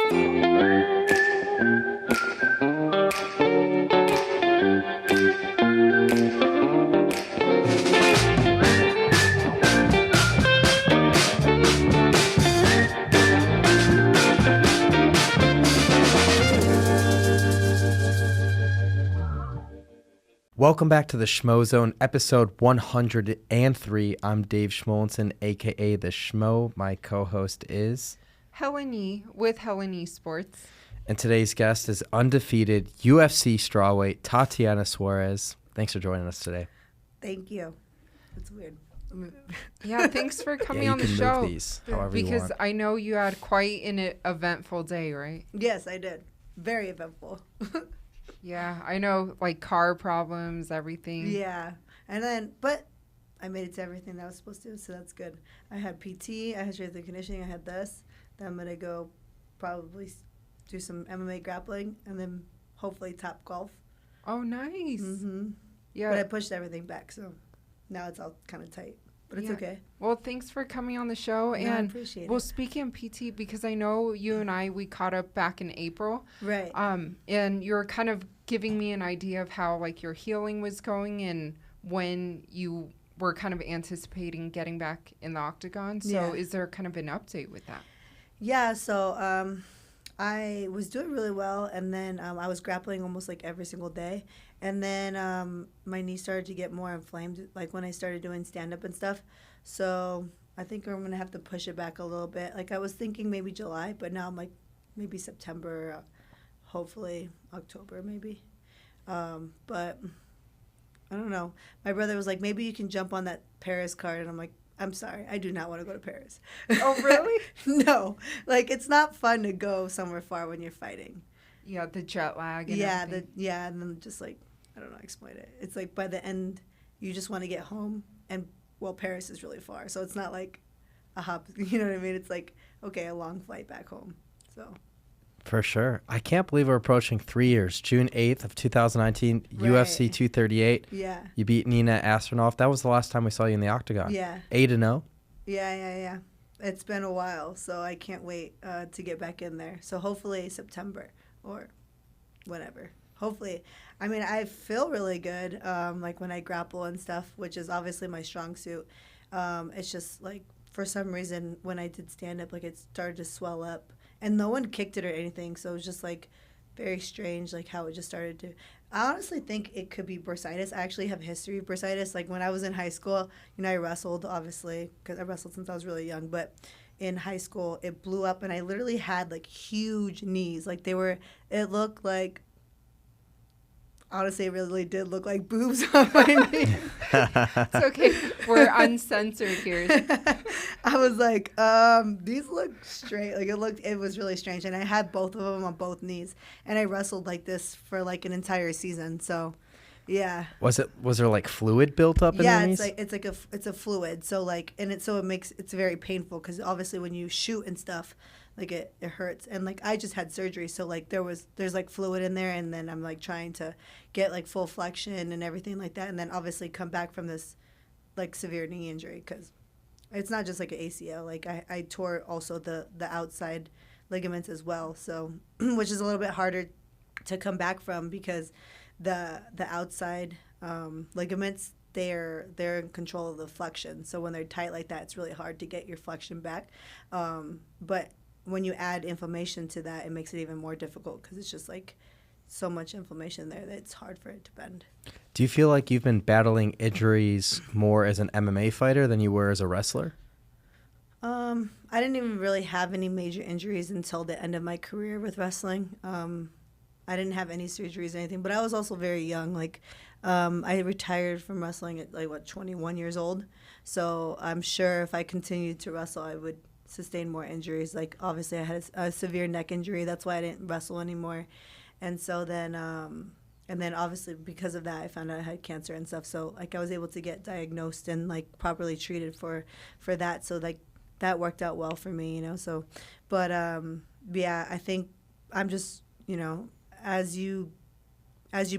Welcome back to the Schmozone, episode 103. I'm Dave Schmulenson, a.k.a. the Schmo. My co-host is Helen Yee with Helen Yee Sports. And today's guest is undefeated UFC strawweight Tatiana Suarez. Thanks for joining us today. Thank you. It's weird. Yeah, thanks for coming on the show. You can move these however you want. Because I know you had quite an eventful day, right? Yes, I did. Very eventful. Yeah, I know, like car problems, everything. Yeah. And then, but I made it to everything that I was supposed to, so that's good. I had PT, I had strength and conditioning, I had this. Then I'm going to go probably do some MMA grappling and then hopefully top golf. Oh, nice. Mm-hmm. Yeah. But I pushed everything back, so now it's all kind of tight. But it's okay. Well, thanks for coming on the show. Yeah, and I appreciate it. Well, speaking of PT, because I know you and we caught up back in April. Right. And you were kind of giving me an idea of how, like, your healing was going and when you were kind of anticipating getting back in the octagon. So is there kind of an update with that? Yeah, so I was doing really well, and then I was grappling almost like every single day. And then my knee started to get more inflamed, like when I started doing stand-up and stuff. So I think I'm going to have to push it back a little bit. Like I was thinking maybe July, but now I'm like maybe September, hopefully October maybe. But I don't know. My brother was like, maybe you can jump on that Paris card. And I'm like, I'm sorry, I do not want to go to Paris. Oh, really? No. Like, it's not fun to go somewhere far when you're fighting. Yeah, the jet lag and everything. And then just like, I don't know, explain it. It's like by the end, you just want to get home. And, well, Paris is really far. So it's not like a hop, you know what I mean? It's like, okay, a long flight back home. So. For sure. I can't believe we're approaching 3 years. June 8th of 2019, Right. UFC 238. Yeah. You beat Nina Astronoff. That was the last time we saw you in the octagon. Yeah. 8-0. Yeah. It's been a while, so I can't wait to get back in there. So hopefully September or whatever. Hopefully. I mean, I feel really good, like when I grapple and stuff, which is obviously my strong suit. It's just like for some reason when I did stand up, like it started to swell up. And no one kicked it or anything, so it was just, like, very strange, like, how it just started to... I honestly think it could be bursitis. I actually have a history of bursitis. Like, when I was in high school, you know, I wrestled, obviously, because I wrestled since I was really young. But in high school, it blew up, and I literally had, like, huge knees. Like, it looked like... Honestly, it really did look like boobs on my knees. It's okay. We're uncensored here. I was like, these look straight. Like it was really strange. And I had both of them on both knees. And I wrestled like this for like an entire season. So, yeah. Was there like fluid built up in your knees? Yeah, it's a fluid. So like, and it's very painful because obviously when you shoot and stuff, like it hurts. And like I just had surgery, so like there's like fluid in there, and then I'm like trying to get like full flexion and everything like that, and then obviously come back from this like severe knee injury because it's not just like an ACL. Like I tore also the outside ligaments as well, so which is a little bit harder to come back from because the outside ligaments they're in control of the flexion. So when they're tight like that, it's really hard to get your flexion back. But when you add inflammation to that, it makes it even more difficult because it's just like so much inflammation there that it's hard for it to bend. Do you feel like you've been battling injuries more as an MMA fighter than you were as a wrestler? I didn't even really have any major injuries until the end of my career with wrestling. I didn't have any surgeries or anything, but I was also very young. Like, I retired from wrestling at 21 years old. So I'm sure if I continued to wrestle, I would sustain more injuries. Like, obviously I had a severe neck injury. That's why I didn't wrestle anymore. And so then, and then obviously because of that, I found out I had cancer and stuff. So like I was able to get diagnosed and like properly treated for that. So like that worked out well for me, you know. So, but yeah, I think I'm just, you know, as you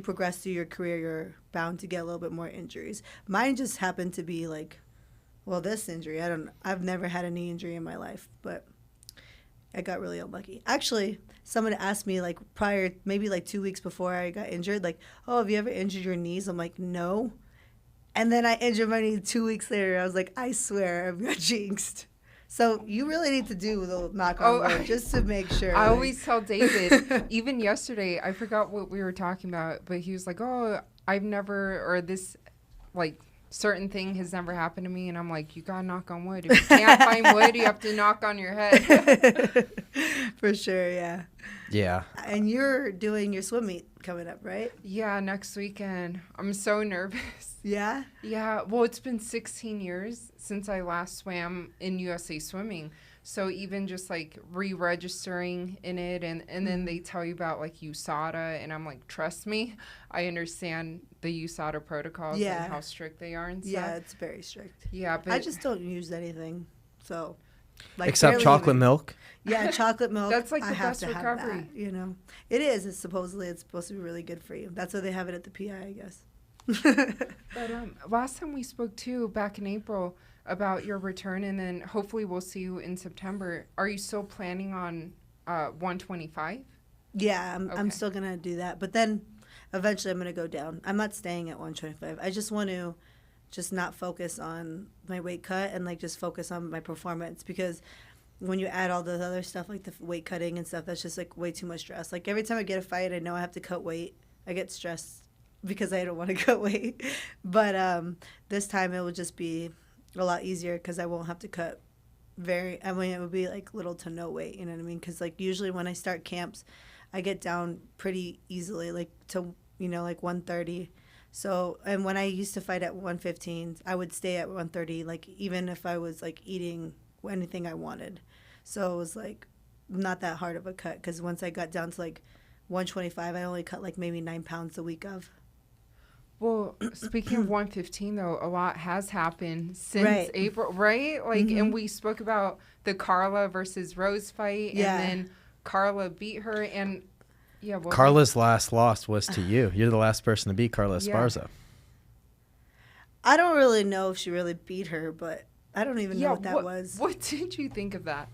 progress through your career, you're bound to get a little bit more injuries. Mine just happened to be like, well, this injury, I've never had a knee injury in my life, but I got really unlucky. Actually, someone asked me like prior, maybe like 2 weeks before I got injured, like, oh, have you ever injured your knees? I'm like, no. And then I injured my knee 2 weeks later. I was like, I swear I've got jinxed. So you really need to do the knock on wood just to make sure. I always tell David, even yesterday, I forgot what we were talking about, but he was like, oh, I've never, or this, like, certain thing has never happened to me. And I'm like, you got to knock on wood. If you can't find wood, you have to knock on your head. For sure, yeah. Yeah. And you're doing your swim meet coming up, right? Yeah, next weekend. I'm so nervous. Yeah? Yeah, well, it's been 16 years since I last swam in USA Swimming. So even just like re-registering in it and then they tell you about like USADA and I'm like, trust me, I understand the USADA protocols and how strict they are and stuff. Yeah, it's very strict. Yeah, but I just don't use anything. So like except chocolate milk. Yeah, chocolate milk. That's like the best recovery. That, you know. It is. It's supposed to be really good for you. That's why they have it at the PI, I guess. But last time we spoke too, back in April, about your return, and then hopefully we'll see you in September. Are you still planning on 125? Yeah, I'm still gonna do that, but then eventually I'm gonna go down. I'm not staying at 125. I just want to just not focus on my weight cut and like just focus on my performance, because when you add all the other stuff like the weight cutting and stuff, that's just like way too much stress. Like every time I get a fight, I know I have to cut weight. I get stressed because I don't want to cut weight. But this time it will just be a lot easier because I won't have to cut it would be like little to no weight, you know what I mean? Because like usually when I start camps, I get down pretty easily, like to, you know, like 130. So, and when I used to fight at 115, I would stay at 130, like even if I was like eating anything I wanted. So it was like not that hard of a cut, because once I got down to like 125, I only cut like maybe 9 pounds a week of. Well, speaking of 115, though, a lot has happened since April, right? Like, and we spoke about the Carla versus Rose fight, and then Carla beat her, and Carla's last loss was to you. You're the last person to beat Carla Esparza. I don't really know if she really beat her, but I don't even know what that was. What did you think of that?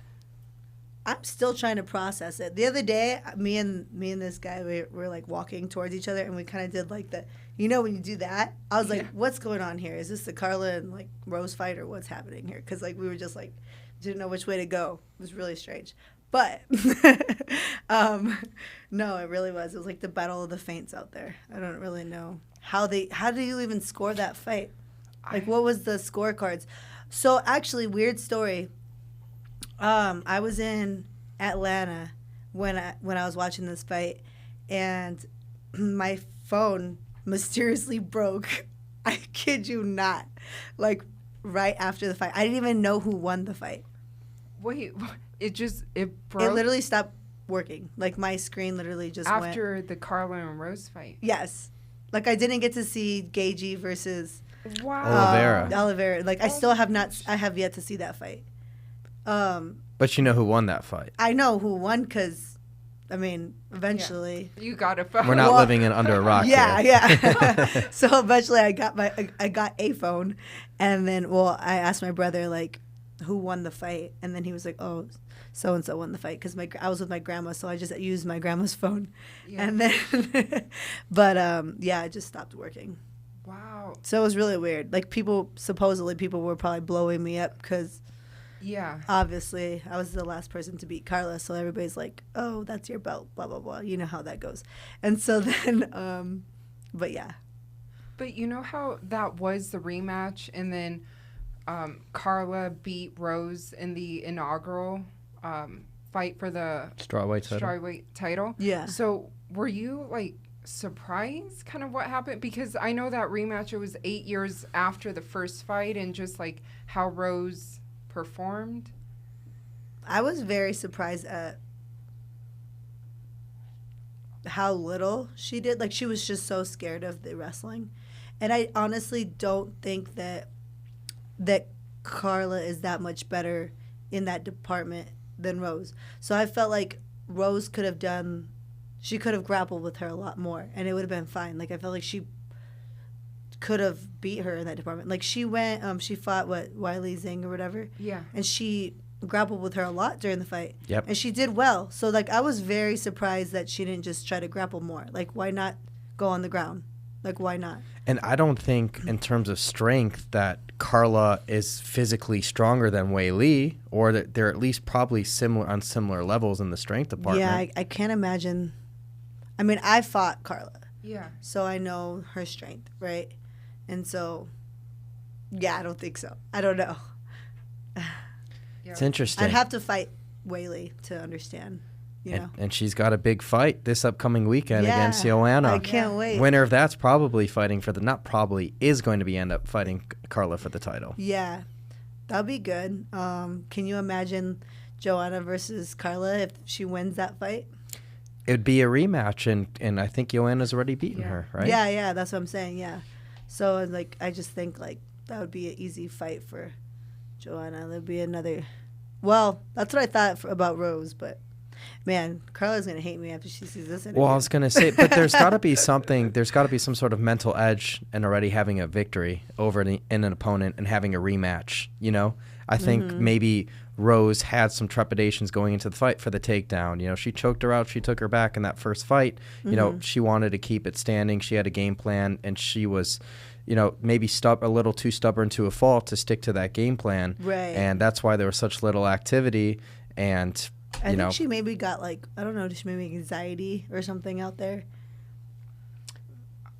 I'm still trying to process it. The other day, me and this guy, we were like walking towards each other, and we kind of did like the, you know, when you do that, I was like, what's going on here? Is this the Carla and like Rose fight, or what's happening here? Because like we were just like, didn't know which way to go. It was really strange. But no, it really was. It was like the battle of the feints out there. I don't really know how do you even score that fight? Like, what was the scorecards? So actually, weird story. I was in Atlanta when I was watching this fight, and my phone mysteriously broke. I kid you not. Like right after the fight, I didn't even know who won the fight. Wait, it broke? It literally stopped working. Like my screen literally just went. After the Carla and Rose fight? Yes. Like I didn't get to see Gagey versus Oliveira. Like I still have not. I have yet to see that fight. But you know who won that fight. I know who won because, I mean, eventually. Yeah. You got a phone. We're not living under a rock here. Yeah. So eventually I got a phone, and then, I asked my brother, like, who won the fight, and then he was like, oh, so-and-so won the fight, because I was with my grandma, so I just used my grandma's phone. Yeah. And then, but, it just stopped working. Wow. So it was really weird. Like, supposedly people were probably blowing me up because... Yeah. Obviously, I was the last person to beat Carla, so everybody's like, oh, that's your belt, blah, blah, blah. You know how that goes. And so then, but yeah. But you know how that was the rematch, and then Carla beat Rose in the inaugural fight for the strawweight title? Yeah. So were you, like, surprised kind of what happened? Because I know that rematch, it was 8 years after the first fight, and just, like, how Rose... performed. I was very surprised at how little she did. Like, she was just so scared of the wrestling, and I honestly don't think that Carla is that much better in that department than Rose. So I felt like Rose could have grappled with her a lot more, and it would have been fine. Like, I felt like she could have beat her in that department. Like, she went, she fought Wiley Zhang or whatever. Yeah. And she grappled with her a lot during the fight. Yep. And she did well. So, like, I was very surprised that she didn't just try to grapple more. Like, why not go on the ground? Like, why not? And I don't think, in terms of strength, that Carla is physically stronger than Wei Li, or that they're at least probably on similar levels in the strength department. Yeah, I can't imagine. I mean, I fought Carla. Yeah. So I know her strength, right? And so, yeah, I don't think so. I don't know. It's interesting. I'd have to fight Wei Li to understand, you know. And she's got a big fight this upcoming weekend against Joanna. I can't wait. Winner of that's probably fighting for the, not probably, is going to be end up fighting Carla for the title. Yeah, that'll be good. Can you imagine Joanna versus Carla if she wins that fight? It'd be a rematch, and I think Joanna's already beaten her, right? Yeah, that's what I'm saying, yeah. So, like, I just think, like, that would be an easy fight for Joanna. There'd be another... Well, that's what I thought about Rose, but, man, Carla's going to hate me after she sees this interview. Well, I was going to say, but there's got to be something, there's got to be some sort of mental edge in already having a victory over in an opponent and having a rematch, you know? I think maybe Rose had some trepidations going into the fight for the takedown. You know, she choked her out. She took her back in that first fight. You know, she wanted to keep it standing. She had a game plan, and she was, you know, maybe a little too stubborn to a fault to stick to that game plan. Right. And that's why there was such little activity. And, I think she maybe got, like, I don't know, she maybe anxiety or something out there.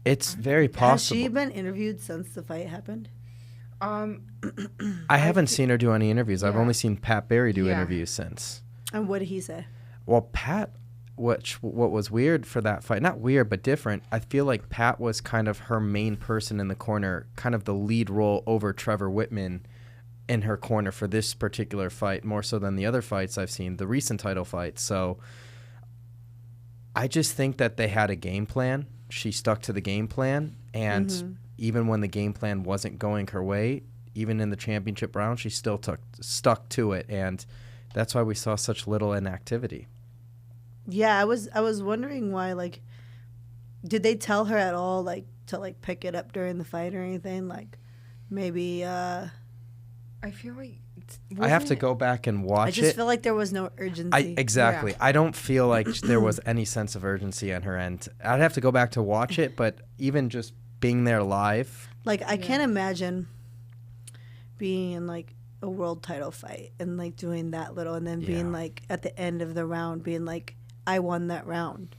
It's very possible. Has she been interviewed since the fight happened? I haven't seen her do any interviews. I've only seen Pat Barry do interviews since. And what did he say? Well, Pat, what was weird for that fight, not weird, but different, I feel like Pat was kind of her main person in the corner, kind of the lead role over Trevor Whitman in her corner for this particular fight, more so than the other fights I've seen, the recent title fights. So I just think that they had a game plan. She stuck to the game plan, and even when the game plan wasn't going her way, even in the championship round, she still stuck to it, and that's why we saw such little inactivity. Yeah, I was wondering why. Like, did they tell her at all, like, to, like, pick it up during the fight or anything? Like, maybe. I feel like I have to go back and watch it. I just feel like there was no urgency. Exactly. Yeah. I don't feel like there was any sense of urgency on her end. I'd have to go back to watch it, but even just being there live. Like, I can't imagine being in, like, a world title fight and, like, doing that little and then being, like, at the end of the round being like, I won that round.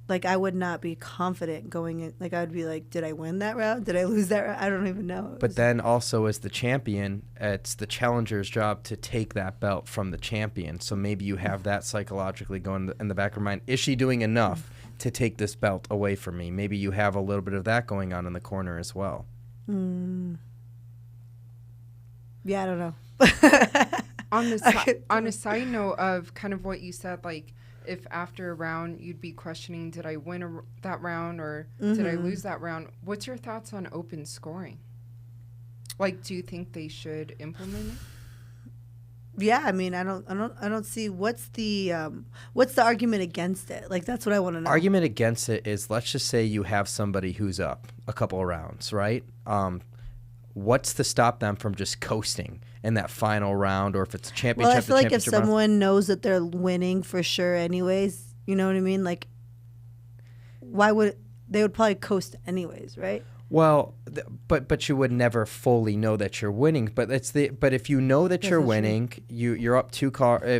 Like, I would not be confident going in. Like, I would be like, did I win that round? Did I lose that round? I don't even know. But then also as the champion, it's the challenger's job to take that belt from the champion. So maybe you have that psychologically going in the back of your mind. Is she doing enough to take this belt away from me? Maybe you have a little bit of that going on in the corner as well. Yeah, I don't know. On a side note of kind of what you said, like, if after a round you'd be questioning, did I win that round or did I lose that round? What's your thoughts on open scoring? Like, do you think they should implement it? Yeah, I mean, I don't see what's the argument against it. Like, that's what I want to know. Argument against it is, let's just say you have somebody who's up a couple of rounds, right? What's to stop them from just coasting in that final round, or if it's a championship? Well, I feel like if someone knows that they're winning for sure anyways, you know what I mean? Like, why would they would probably coast anyways, right? Well, but you would never fully know that you're winning. But if you know that you're winning, you're up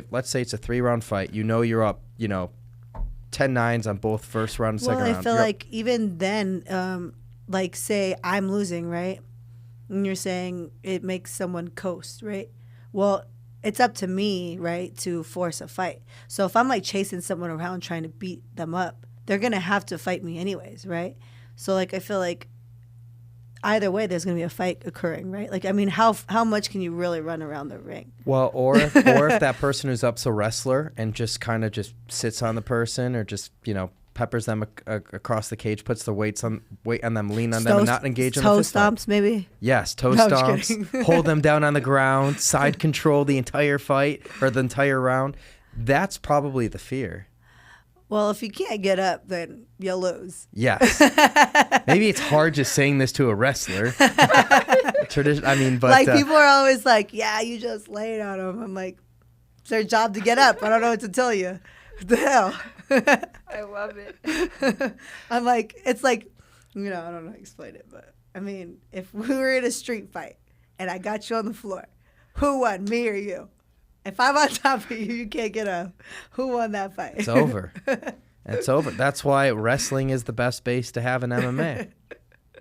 let's say it's a 3-round fight. You know you're up, 10-9s on both first round and second round. Well, I feel like even then, like, say I'm losing, right? And you're saying it makes someone coast, right? Well, it's up to me, right, to force a fight. So if I'm, like, chasing someone around trying to beat them up, they're going to have to fight me anyways, right? So, like, I feel like either way there's going to be a fight occurring, right? Like, I mean, how much can you really run around the ring? Well, or if that person who's up's a wrestler and just kind of just sits on the person or just, peppers them across the cage, puts the weight on them, lean on them, and not engage in the fist fight. Toe stomps, maybe? Yes, toe stomps, hold them down on the ground, side control the entire fight or the entire round. That's probably the fear. Well, if you can't get up, then you'll lose. Yes. Maybe it's hard just saying this to a wrestler. tradition. I mean, but like people are always like, yeah, you just laid on them. I'm like, it's their job to get up. I don't know what to tell you. What the hell? I love it. I'm like, it's like, I don't know how to explain it, but I mean, if we were in a street fight and I got you on the floor, who won, me or you? If I'm on top of you, you can't get up. Who won that fight? It's over. It's over. That's why wrestling is the best base to have in MMA.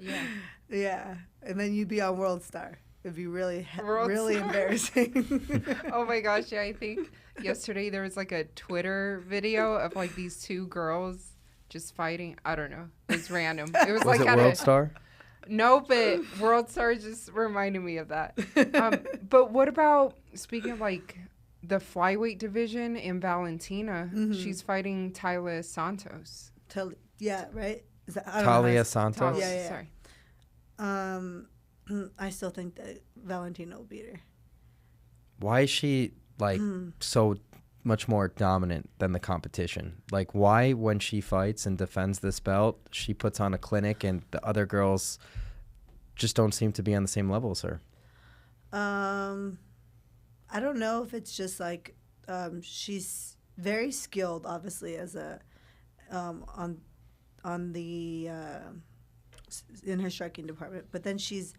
Yeah. Yeah. And then you'd be on World Star. It'd be really World Star? embarrassing. Oh my gosh, yeah, I think yesterday there was like a Twitter video of like these two girls just fighting. I don't know. It was random. It was like it World Star? No, but World Star just reminded me of that. But what about, speaking of like the flyweight division in Valentina, she's fighting Taila Santos. Yeah, right? Is that, Talia Santos? Yeah. Sorry. I still think that Valentina will beat her. Why is she like so much more dominant than the competition? Like, why, when she fights and defends this belt, she puts on a clinic and the other girls just don't seem to be on the same level as her? I don't know if it's just like she's very skilled, obviously, as a on the in her striking department, but then she's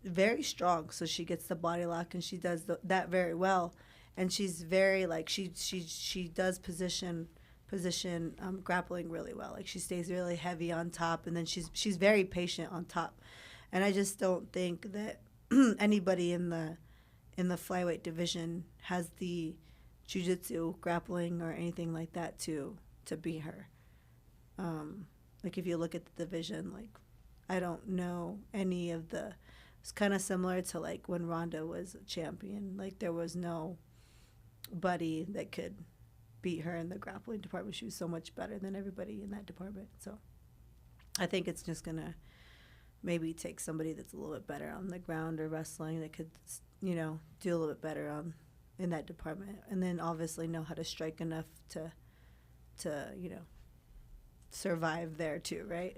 very strong, so she gets the body lock and she does that very well, and she's very like she does position grappling really well. Like, she stays really heavy on top, and then she's very patient on top, and I just don't think that anybody in the flyweight division has the jiu-jitsu, grappling, or anything like that to beat her. Like, if you look at the division, like, I don't know any of the. It's kind of similar to like when Ronda was a champion. Like, there was nobody that could beat her in the grappling department. She was so much better than everybody in that department. So I think it's just gonna maybe take somebody that's a little bit better on the ground or wrestling that could, do a little bit better in that department, and then obviously know how to strike enough to survive there too, right?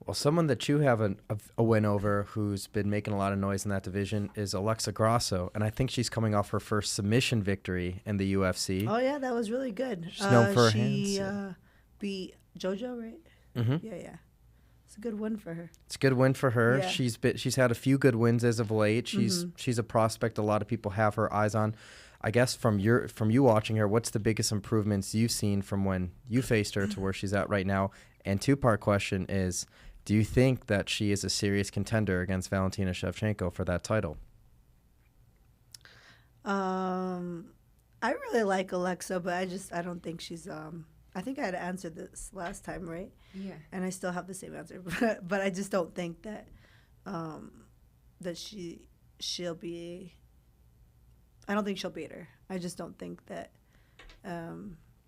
Well, someone that you have a win over who's been making a lot of noise in that division is Alexa Grasso, and I think she's coming off her first submission victory in the UFC. Oh, yeah, that was really good. She's known for her hands. hands. Beat JoJo, right? Mm-hmm. Yeah. It's a good win for her. It's a good win for her. Yeah. She's had a few good wins as of late. She's a prospect a lot of people have her eyes on. I guess from you watching her, what's the biggest improvements you've seen from when you faced her to where she's at right now? And two-part question is, do you think that she is a serious contender against Valentina Shevchenko for that title? I really like Alexa, but I don't think she's I think I had answered this last time, right? Yeah. And I still have the same answer, but I just don't think that that she'll be. I don't think she'll beat her. I just don't think that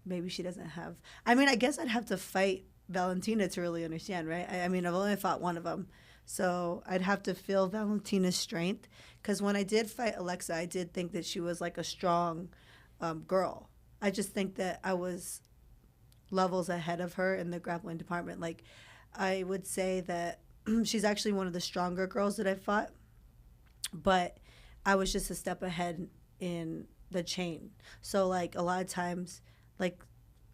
maybe she doesn't have. I mean, I guess I'd have to fight Valentina to really understand, right? I mean, I've only fought one of them, so I'd have to feel Valentina's strength. Because when I did fight Alexa, I did think that she was like a strong girl. I just think that I was levels ahead of her in the grappling department. Like, I would say that she's actually one of the stronger girls that I fought, but I was just a step ahead in the chain. So, like, a lot of times, like,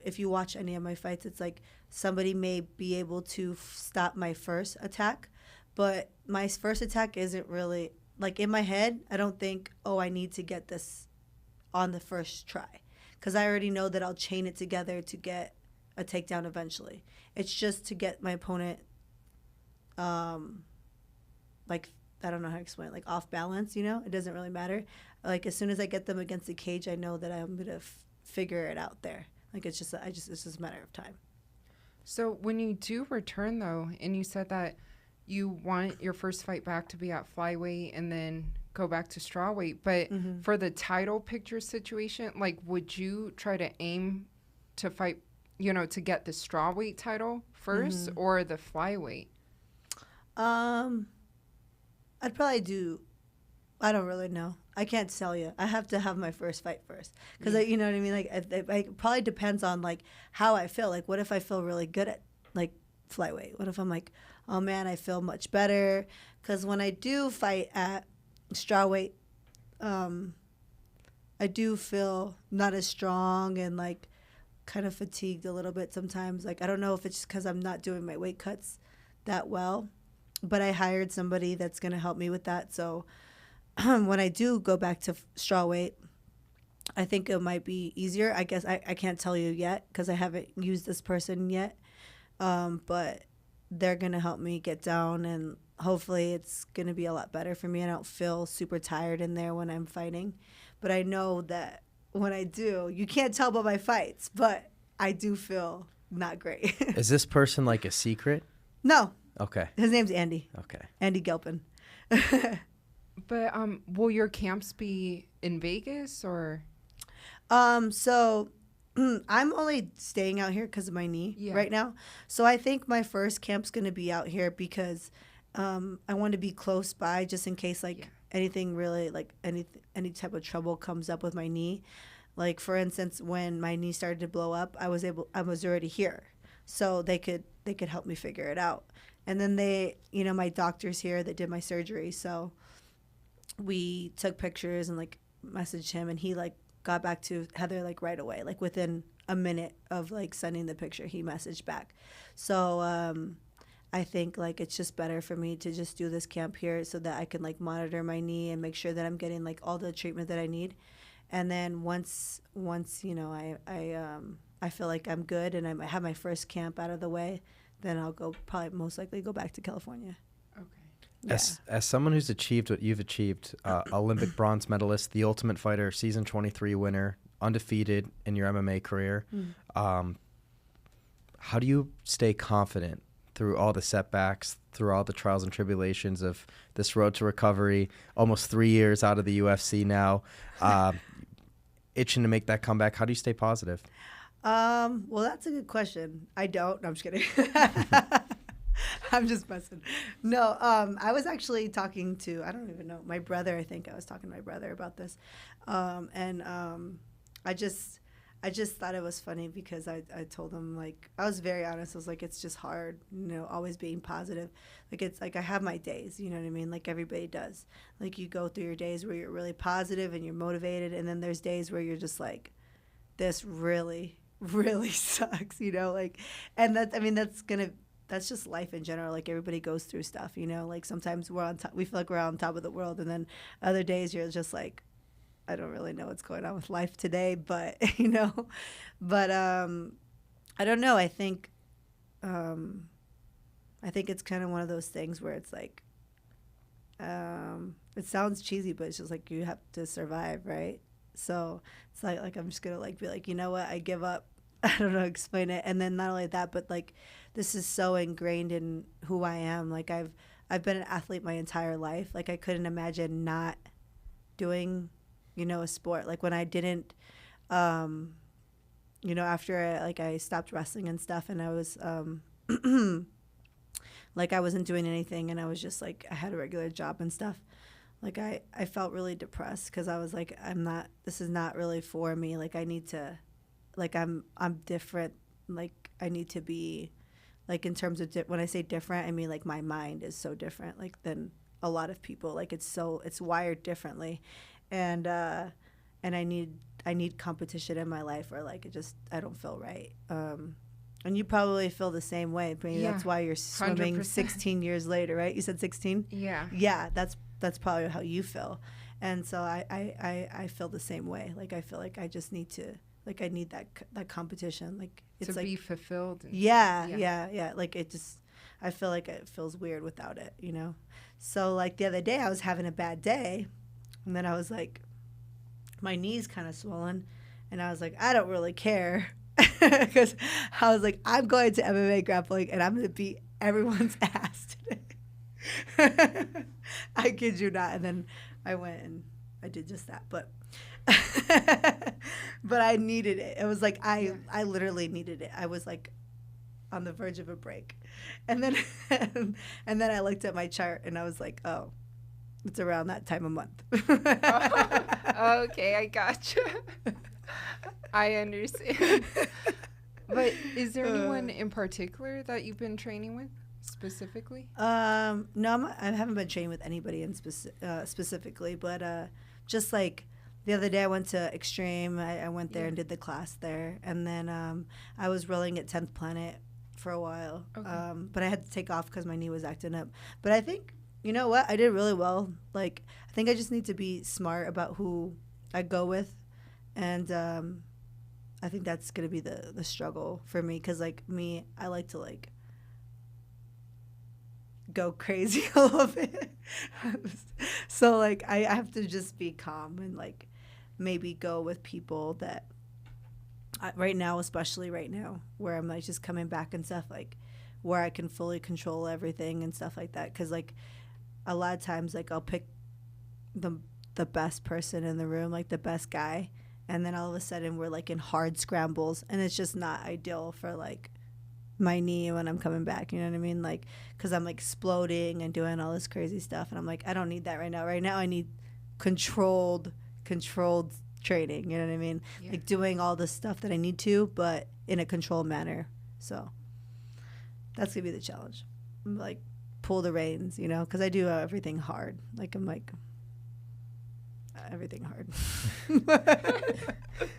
if you watch any of my fights, it's like somebody may be able to stop my first attack, but my first attack isn't really, like, in my head, I don't think, I need to get this on the first try, because I already know that I'll chain it together to get a takedown eventually. It's just to get my opponent, like, I don't know how to explain it, like, off balance, It doesn't really matter. Like, as soon as I get them against the cage, I know that I'm going to figure it out there. Like, it's just a matter of time. So when you do return, though, and you said that you want your first fight back to be at flyweight and then go back to strawweight, but for the title picture situation, like, would you try to aim to fight, to get the strawweight title first or the flyweight? I'd probably do. I don't really know. I can't tell you. I have to have my first fight first, because you know what I mean. Like, it probably depends on like how I feel. Like, what if I feel really good at like flyweight? What if I'm like, oh man, I feel much better. Because when I do fight at strawweight, I do feel not as strong and like kind of fatigued a little bit sometimes. Like, I don't know if it's just because I'm not doing my weight cuts that well, but I hired somebody that's going to help me with that. So when I do go back to strawweight, I think it might be easier. I guess I can't tell you yet because I haven't used this person yet. But they're going to help me get down, and hopefully it's going to be a lot better for me. I don't feel super tired in there when I'm fighting. But I know that when I do, you can't tell by my fights, but I do feel not great. Is this person like a secret? No. Okay. His name's Andy. Okay. Andy Gilpin. But will your camps be in Vegas or? So I'm only staying out here because of my knee right now. So I think my first camp's going to be out here because I want to be close by just in case anything really, like any type of trouble comes up with my knee. Like, for instance, when my knee started to blow up, I was already here. So they could help me figure it out. And then my doctor's here that did my surgery. So we took pictures and like messaged him, and he like got back to Heather like right away, like within a minute of like sending the picture, he messaged back. So I think like it's just better for me to just do this camp here so that I can like monitor my knee and make sure that I'm getting like all the treatment that I need. And then once I feel like I'm good and I have my first camp out of the way, then I'll probably most likely go back to California. Okay. Yeah. As someone who's achieved what you've achieved, Olympic bronze medalist, The Ultimate Fighter, season 23 winner, undefeated in your MMA career, how do you stay confident through all the setbacks, through all the trials and tribulations of this road to recovery, almost 3 years out of the UFC now, itching to make that comeback? How do you stay positive? Well, that's a good question. I don't. No, I'm just kidding. I'm just messing. No, I was actually talking to, I don't even know, my brother. I think I was talking to my brother about this. I just thought it was funny because I told him, like, I was very honest. I was like, it's just hard, always being positive. Like, it's like I have my days, you know what I mean? Like everybody does. Like, you go through your days where you're really positive and you're motivated, and then there's days where you're just like, this really sucks, like, and that's just life in general. Like, everybody goes through stuff, like sometimes we feel like we're on top of the world, and then other days you're just like, I don't really know what's going on with life today, but I don't know. I think it's kind of one of those things where it's like, it sounds cheesy, but it's just like you have to survive, right? So it's like I'm just gonna like be like, you know what, I give up. I don't know how to explain it. And then not only that, but like this is so ingrained in who I am. Like I've been an athlete my entire life. Like I couldn't imagine not doing, a sport. Like when I didn't, after I stopped wrestling and stuff, and I was like I wasn't doing anything, and I was just like I had a regular job and stuff. Like I felt really depressed because I was like, this is not really for me. Like I need to, like I'm different. Like I need to be, like in terms of when I say different, I mean like my mind is so different like than a lot of people. Like it's wired differently, and I need competition in my life, or like I don't feel right. And you probably feel the same way. Maybe that's why you're swimming 100%. 16 years later, right? You said 16? Yeah. Yeah, that's probably how you feel. And so I feel the same way. Like I feel like I just need to, like I need that competition. Like it's to like be fulfilled. Yeah. Like I feel like it feels weird without it, So like the other day I was having a bad day, and then I was like, my knee's kind of swollen, and I was like, I don't really care. Because I was like, I'm going to MMA grappling, and I'm going to beat everyone's ass today. I kid you not. And then I went and I did just that. But but I needed it. It was like I literally needed it. I was like on the verge of a break. And then I looked at my chart, and I was like, oh, it's around that time of month. Okay, I gotcha. I understand. But is there anyone in particular that you've been training with? specifically? No, I haven't been training with anybody specifically, but just like the other day I went to Extreme. I went there and did the class there, and then I was rolling at 10th Planet for a while, but I had to take off because my knee was acting up. But I think, you know what, I did really well. Like, I think I just need to be smart about who I go with, and I think that's gonna be the struggle for me, because like me, I like to like go crazy a little bit. So like I have to just be calm and like maybe go with people that right now, especially right now, where I'm like just coming back and stuff, like where I can fully control everything and stuff like that. Because like a lot of times, like I'll pick the best person in the room, like the best guy, and then all of a sudden we're like in hard scrambles, and it's just not ideal for like my knee when I'm coming back, you know what I mean? Like, because I'm like exploding and doing all this crazy stuff, and I'm like, I don't need that right now. Right now I need controlled training, you know what I mean? Yeah. Like doing all the stuff that I need to, but in a controlled manner. So that's gonna be the challenge. I'm like, pull the reins, you know, because I do everything hard. Like I'm like everything hard.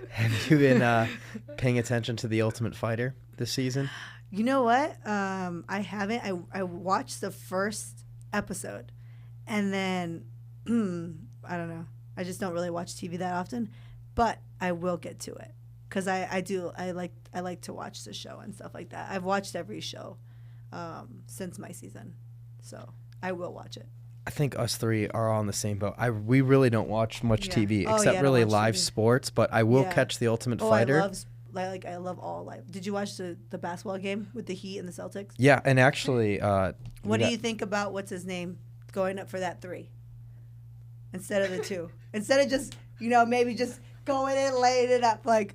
Have you been paying attention to The Ultimate Fighter this season? You know what? I haven't. I watched the first episode, and then I don't know. I just don't really watch TV that often, but I will get to it because I like to watch the show and stuff like that. I've watched every show since my season, so I will watch it. I think us three are on the same boat. We really don't watch much TV except really live sports, but I will catch The Ultimate Fighter. I love all live. Did you watch the basketball game with the Heat and the Celtics? Yeah, and actually, what do you think about what's his name going up for that 3 instead of the 2? Instead of just maybe just going in, laying it up, like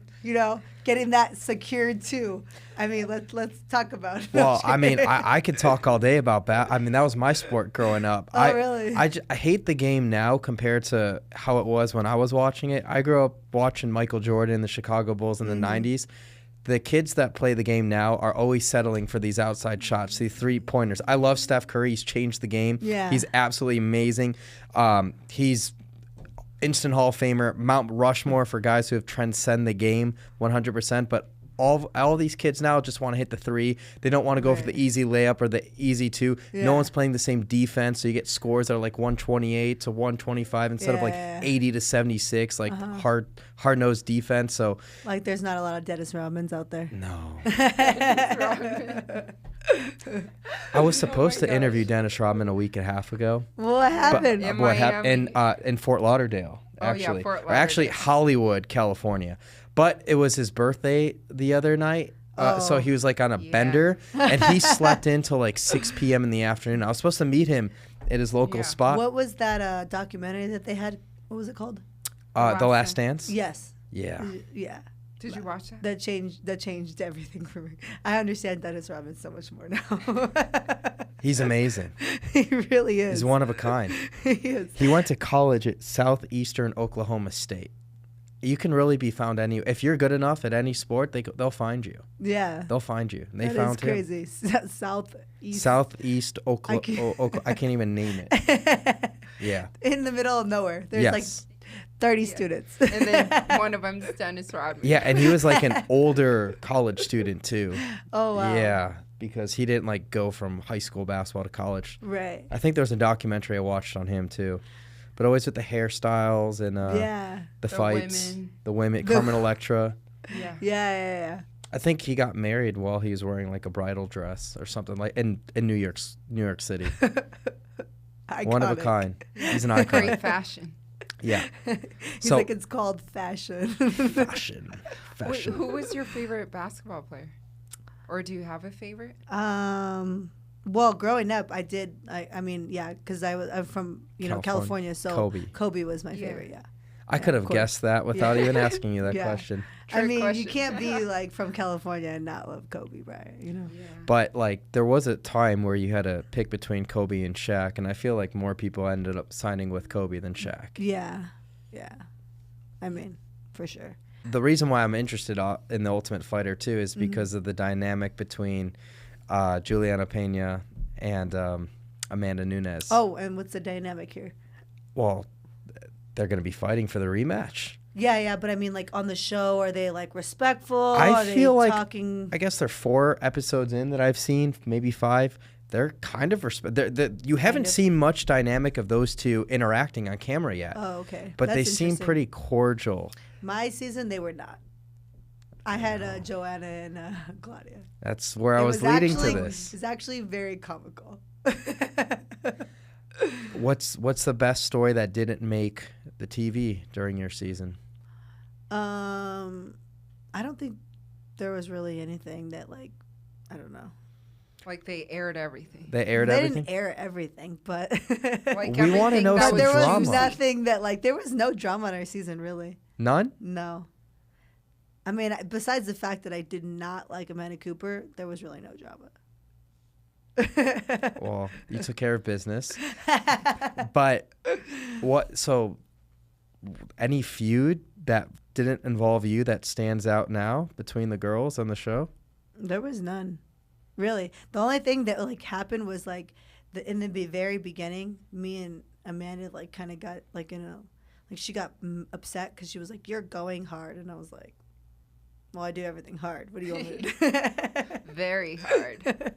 getting that secured too. I mean, let's talk about it. Well, I mean, I could talk all day about that. I mean, that was my sport growing up. Oh, really? I hate the game now compared to how it was when I was watching it. I grew up watching Michael Jordan, the Chicago Bulls in the 90s. The kids that play the game now are always settling for these outside shots, these 3-pointers. I love Steph Curry. He's changed the game. Yeah. He's absolutely amazing. He's instant Hall of Famer, Mount Rushmore for guys who have transcended the game 100%. But all these kids now just want to hit the 3. They don't want to go for the easy layup or the easy 2. Yeah. No one's playing the same defense, so you get scores that are like 128 to 125 instead of like 80 to 76, like hard-nosed defense. So like there's not a lot of Dennis Rodmans out there. No. I was supposed to interview Dennis Rodman a week and a half ago. What happened? In Fort Lauderdale, actually. Fort Lauderdale. Or actually Hollywood, California. But it was his birthday the other night, so he was like on a bender, and he slept in till like 6 p.m. in the afternoon. I was supposed to meet him at his local spot. What was that documentary that they had? What was it called? The Last Dance? Yes. Yeah. Yeah. Did you watch that? That changed everything for me. I understand Dennis Rodman so much more now. He's amazing. He really is. He's one of a kind. He is. He went to college at Southeastern Oklahoma State. You can really be found if you're good enough at any sport, they'll find you. Yeah. They'll find you. And they that found is crazy. Southeast. Southeast Oklahoma. I can't even name it. Yeah. In the middle of nowhere. There's like 30 students. And then one of them's Dennis Rodman. Yeah, and he was like an older college student too. Oh, wow. Yeah, because he didn't like go from high school basketball to college. Right. I think there was a documentary I watched on him too. But always with the hairstyles and the fights, the women, Carmen Electra. Yeah. I think he got married while he was wearing like a bridal dress or something like in New York City. One of a kind. He's an icon. Great fashion. Yeah. He's like, it's called fashion. Fashion. Wait, who was your favorite basketball player? Or do you have a favorite? Well, growing up, I did. I mean, yeah, because I'm from California, so Kobe was my favorite. Yeah, I could have guessed that without even asking you that question. I mean, you can't be like from California and not love Kobe, right? Yeah. But like, there was a time where you had to pick between Kobe and Shaq, and I feel like more people ended up signing with Kobe than Shaq. Yeah. I mean, for sure. The reason why I'm interested in The Ultimate Fighter too is because of the dynamic between Julianna Pena and Amanda Nunes. Oh, and what's the dynamic here? Well, they're going to be fighting for the rematch. Yeah, but I mean, like, on the show, are they, like, respectful? I feel like, talking? I guess they're 4 episodes in that I've seen, maybe 5. They're kind of you haven't seen much dynamic of those two interacting on camera yet. Oh, okay. But they seem pretty cordial. My season, they were not. I had Joanna and Claudia. That's where I was leading to this. It's actually very comical. What's the best story that didn't make the TV during your season? I don't think there was really anything that, like, I don't know. Like they aired everything. They everything? Didn't air everything, but like we want to know some there drama. was nothing that, like, there was no drama in our season, really. None? No. I mean, besides the fact that I did not like Amanda Cooper, there was really no drama. Well, you took care of business. But so any feud that didn't involve you that stands out now between the girls on the show? There was none. Really. The only thing that, like, happened was, like, in the very beginning, me and Amanda, like, kind of got, like, like, she got upset because she was like, "You're going hard." And I was like, "Well, I do everything hard. What do you want me to do?" Very hard.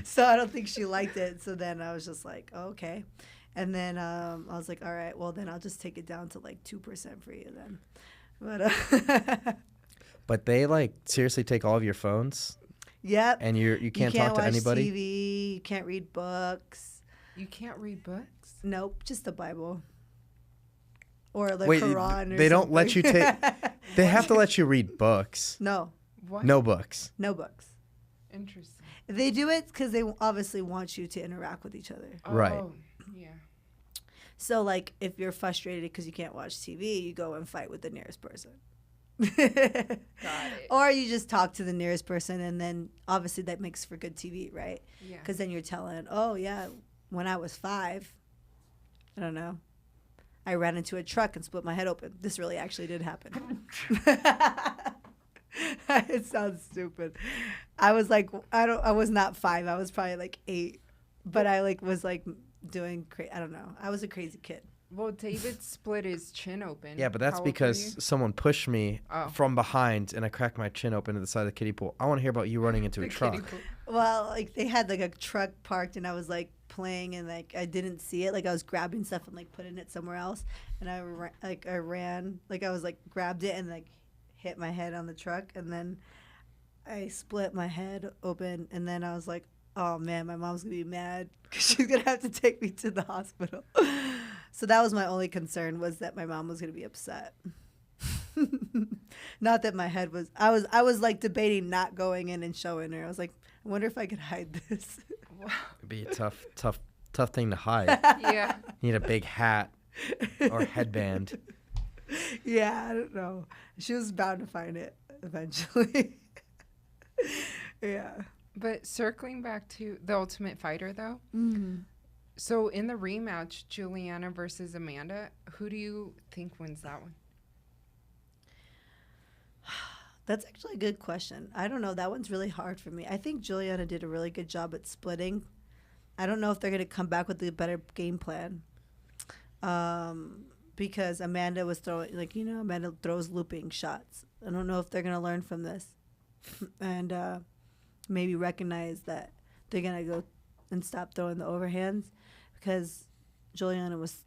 So I don't think she liked it. So then I was just like, oh, okay. And then I was like, all right, well, then I'll just take it down to, like, 2% for you then. But they, like, seriously take all of your phones? Yep. And you can't talk to anybody? You can't watch TV. You can't read books. You can't read books? Nope, just the Bible. Or the Quran or something. They don't let you take... They have to let you read books. No. What? No books. No books. Interesting. They do it because they obviously want you to interact with each other. Oh, right. Yeah. So, like, if you're frustrated because you can't watch TV, you go and fight with the nearest person. Got it. Or you just talk to the nearest person, and then obviously that makes for good TV, right? Yeah. Because then you're telling, oh, yeah, when I was 5, I don't know, I ran into a truck and split my head open. This really actually did happen. It sounds stupid. I was like, I was not 5. I was probably like 8. But I, like, was, like, doing I don't know. I was a crazy kid. Well, David split his chin open. Yeah, but that's How old were because you? someone pushed me Oh. from behind, and I cracked my chin open to the side of the kiddie pool. I want to hear about you running into a The truck. kiddie pool. Well, like, they had, like, a truck parked, and I was, like, playing, and, like, I didn't see it. Like, I was grabbing stuff and, like, putting it somewhere else. And I ran. Like, I was, like, grabbed it and, like, hit my head on the truck. And then I split my head open. And then I was like, oh, man, my mom's going to be mad because she's going to have to take me to the hospital. So that was my only concern, was that my mom was going to be upset. Not that my head was... I was, like, debating not going in and showing her. I was like, I wonder if I could hide this. It'd be a tough thing to hide. Yeah. You need a big hat or headband. Yeah, I don't know. She was bound to find it eventually. Yeah. But circling back to The Ultimate Fighter, though. Mm-hmm. So in the rematch, Julianna versus Amanda, who do you think wins that one? That's actually a good question. I don't know. That one's really hard for me. I think Julianna did a really good job at splitting. I don't know if they're going to come back with a better game plan. Because Amanda was throwing, like, you know, Amanda throws looping shots. I don't know if they're going to learn from this and maybe recognize that they're going to go and stop throwing the overhands, because Julianna was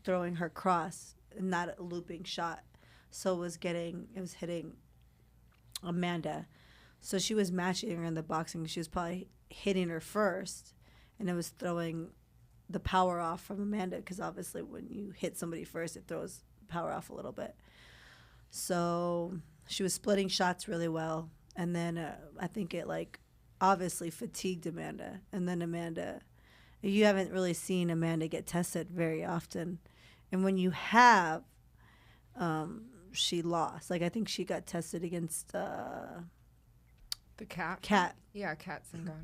throwing her cross and not a looping shot. So it was hitting Amanda. So she was matching her in the boxing. She was probably hitting her first, and it was throwing the power off from Amanda, because obviously when you hit somebody first, it throws power off a little bit. So she was splitting shots really well, and then I think it, like, obviously fatigued Amanda. And then Amanda, you haven't really seen Amanda get tested very often, and when you have, she lost. Like, I think she got tested against The Cat? Cat. Yeah, Cat Zingano.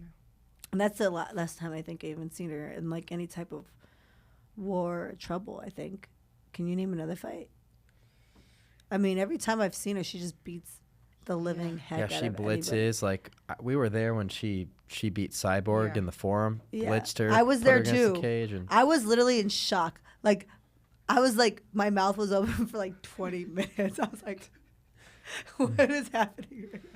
And that's the last time I think I even seen her in, like, any type of war or trouble, I think. Can you name another fight? I mean, every time I've seen her, she just beats the living heck out of she blitzes. anybody. Like, we were there when she beat Cyborg in the forum. Yeah. Blitzed her. I was put there her against too. the cage and I was literally in shock. Like, I was like, my mouth was open for like 20 minutes. I was like, what is happening right now?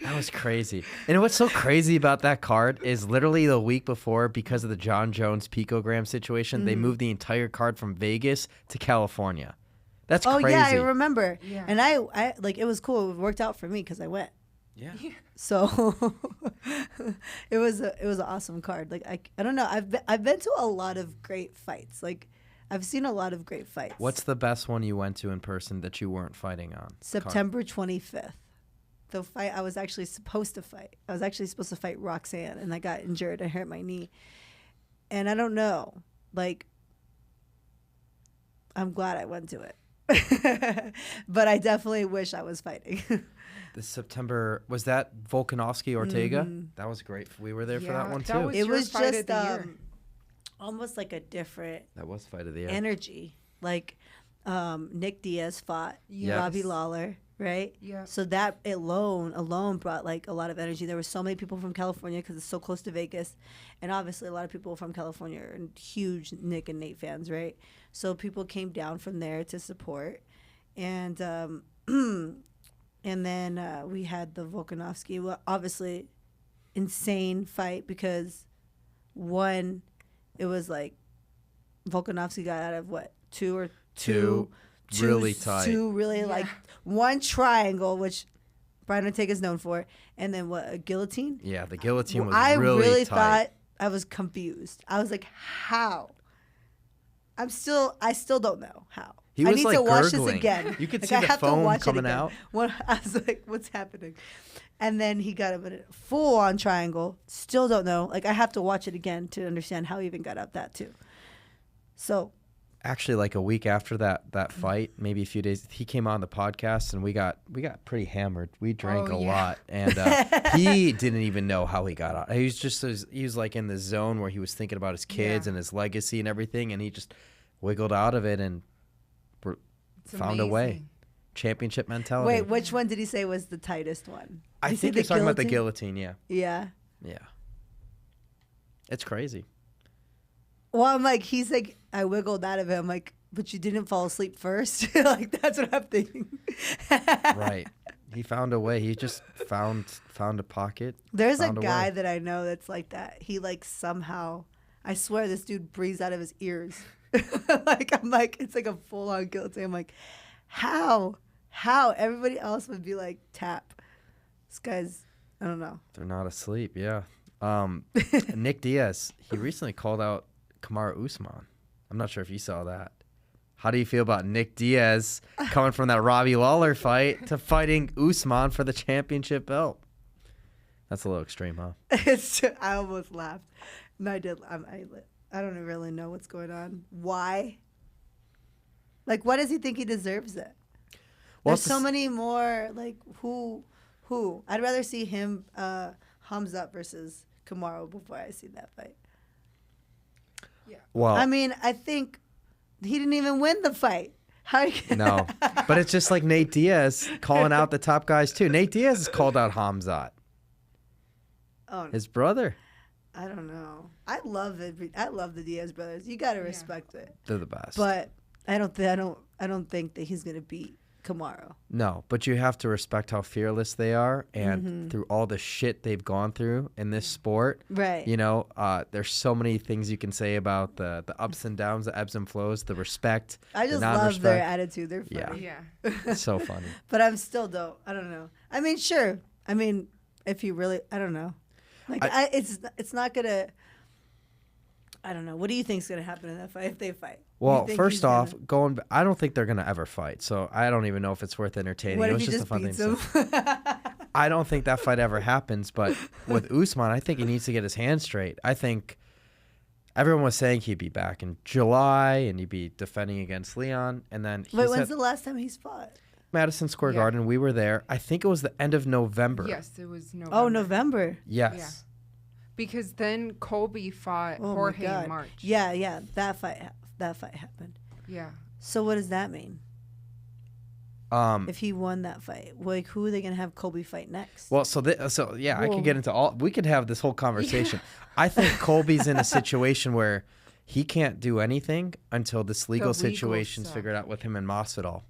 that was crazy. And what's so crazy about that card is literally the week before, because of the John Jones picogram situation, they moved the entire card from Vegas to California. That's crazy. Oh, yeah, I remember. Yeah. And I like, it was cool. It worked out for me because I went. Yeah. So it was an awesome card. Like, I don't know. I've been to a lot of great fights. Like, I've seen a lot of great fights. What's the best one you went to in person that you weren't fighting on? September 25th. The fight I was actually supposed to fight. I was actually supposed to fight Roxanne, and I got injured. I hurt my knee. And I don't know. Like, I'm glad I went to it. But I definitely wish I was fighting. The September, was that Volkanovski Ortega? That was great. We were there for that one too. That was It your was fight just of the year. almost like a different That was fight of the year. energy. Like, Nick Diaz fought Yes. Robbie Lawler, right? Yeah. So that alone brought like a lot of energy. There were so many people from California because it's so close to Vegas, and obviously a lot of people from California are huge Nick and Nate fans, right? So people came down from there to support, and and then we had the Volkanovski. Well, obviously, insane fight because one, it was like Volkanovski got out of what two really tight. Two really like one triangle, which Brian Ortega is known for, and then what, a guillotine? Yeah, the guillotine was I really tight. thought, I was confused. I was like, how? I still don't know how. He I was need like to watch gurgling. this again. You could Like, see I the have to foam watch it coming again. out. I was like, what's happening? And then he got him in a full-on triangle. Still don't know. Like, I have to watch it again to understand how he even got up that too. So, Actually, like a week after that fight, maybe a few days, he came on the podcast and we got pretty hammered. We drank a lot, and he didn't even know how he got out. He was like in the zone where he was thinking about his kids and his legacy and everything, and he just wiggled out of it and found a way. Championship mentality. wait, which one did he say was the tightest one? I think he's talking about the guillotine. Yeah. Yeah. Yeah. It's crazy. Well, I'm like, he's like, I wiggled out of it. I'm like, but you didn't fall asleep first? Like, that's what I'm thinking. Right. He found a way. He just found a pocket. There's a found guy way. that I know that's like that. He like somehow, I swear this dude breathes out of his ears. Like, I'm like, it's like a full-on guillotine. I'm like, how? Everybody else would be like, tap. This guy's, I don't know. They're not asleep, yeah. Nick Diaz, he recently called out Kamaru Usman. I'm not sure if you saw that. How do you feel about Nick Diaz coming from that Robbie Lawler fight to fighting Usman for the championship belt? That's a little extreme, huh? I almost laughed. No, I did. I don't really know what's going on. Why? Like, why does he think he deserves it? Well, There's so many more, like, who? I'd rather see him, Khamzat versus Kamaru before I see that fight. Yeah. Well, I mean, I think he didn't even win the fight. How no. But it's just like Nate Diaz calling out the top guys, too. Nate Diaz has called out Khamzat. Oh, His brother. I don't know. I love the Diaz brothers. You got to respect it. They're the best. But I don't think that he's going to beat Kamaru. No, but you have to respect how fearless they are, and through all the shit they've gone through in this sport, Right. You know, there's so many things you can say about the ups and downs, the ebbs and flows, the respect. I just the love their non-respect. attitude. They're funny. Yeah. It's so funny. But I'm still dope. I don't know. I mean, sure. I mean, if you really, I don't know. Like, it's not gonna. I don't know. What do you think's gonna happen in that fight if they fight? Well, first off, I don't think they're gonna ever fight. So I don't even know if it's worth entertaining. What it if was he just a fun beats thing. him? I don't think that fight ever happens. But with Usman, I think he needs to get his hands straight. I think everyone was saying he'd be back in July and he'd be defending against Leon, and then Wait, when's the last time he's fought? Madison Square Garden. We were there. I think it was the end of November. Yes, it was November. Oh, November. Yes. Yeah. Because then Colby fought Oh Jorge my God. in March. Yeah, that fight happened. Yeah. So what does that mean? If he won that fight, like who are they gonna have Colby fight next? Well, I could get into all. We could have this whole conversation. I think Colby's in a situation where he can't do anything until this legal situation's figured out with him and Masvidal,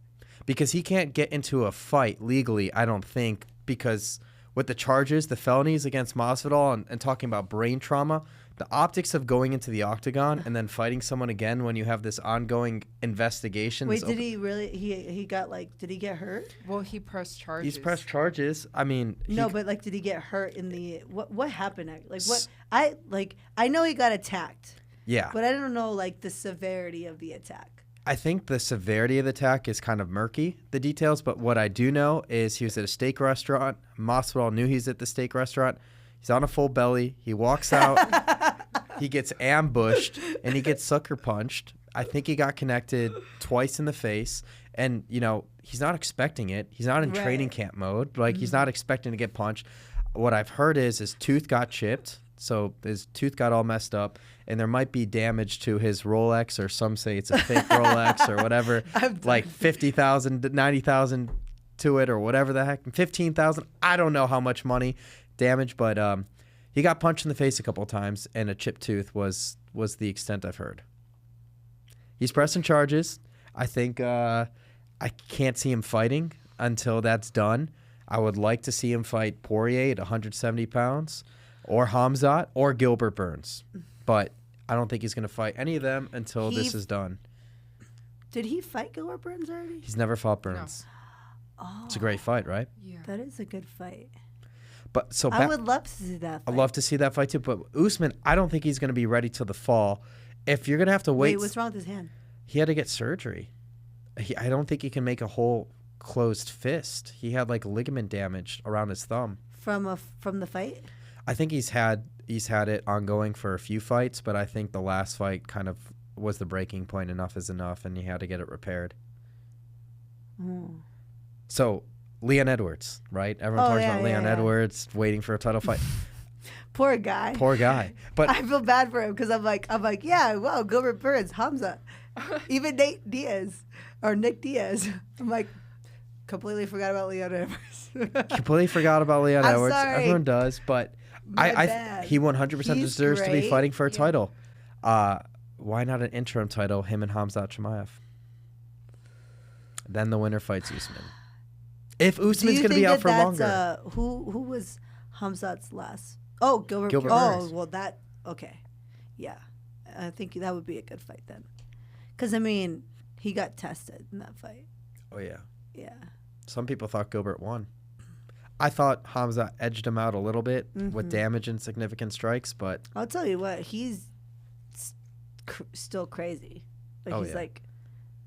because he can't get into a fight legally. I don't think, because with the charges, the felonies against Masvidal, and talking about brain trauma, the optics of going into the octagon and then fighting someone again when you have this ongoing investigation. Wait, did he really? He got like? Did he get hurt? Well, he pressed charges. He's pressed charges. I mean, no, but like, did he get hurt in the? What happened? Like, what? I know he got attacked. Yeah, but I don't know like the severity of the attack. I think the severity of the attack is kind of murky, the details. But what I do know is he was at a steak restaurant. Masvidal knew he's at the steak restaurant. He's on a full belly. He walks out. He gets ambushed, and he gets sucker punched. I think he got connected twice in the face. And, he's not expecting it. He's not in training camp mode. Like, he's not expecting to get punched. What I've heard is his tooth got chipped. So his tooth got all messed up. And there might be damage to his Rolex, or some say it's a fake Rolex or whatever. Like $50,000, $90,000 to it, or whatever the heck. $15,000. I don't know how much money damage, but he got punched in the face a couple of times, and a chipped tooth was the extent I've heard. He's pressing charges. I think I can't see him fighting until that's done. I would like to see him fight Poirier at 170 pounds, or Khamzat, or Gilbert Burns. But I don't think he's going to fight any of them until this is done. Did he fight Gilbert Burns already? He's never fought Burns. No. Oh, it's a great fight, right? Yeah. That is a good fight. But I would love to see that fight. I'd love to see that fight too. But Usman, I don't think he's going to be ready till the fall. If you're going to have to wait. Wait, what's wrong with his hand? He had to get surgery. I don't think he can make a whole closed fist. He had like ligament damage around his thumb. From the fight? I think he's had it ongoing for a few fights, but I think the last fight kind of was the breaking point. Enough is enough, and he had to get it repaired. Oh. So Leon Edwards, right? Everyone talks about Leon Edwards waiting for a title fight. Poor guy. Poor guy. But I feel bad for him because I'm like, yeah, wow, Gilbert Burns, Khamzat, even Nick Diaz. I'm like, completely forgot about Leon Edwards. Completely forgot about Leon Edwards. Sorry. Everyone does, but he 100% deserves to be fighting for a title. Why not an interim title? Him and Khamzat Chimaev. Then the winner fights Usman. If Usman's going to be out for longer. Who was Khamzat's last? Oh, Gilbert Burns. Oh, well, that, okay. Yeah. I think that would be a good fight then. Because, I mean, he got tested in that fight. Oh, yeah. Yeah. Some people thought Gilbert won. I thought Khamzat edged him out a little bit with damage and significant strikes, but I'll tell you what, he's still crazy. Like, he's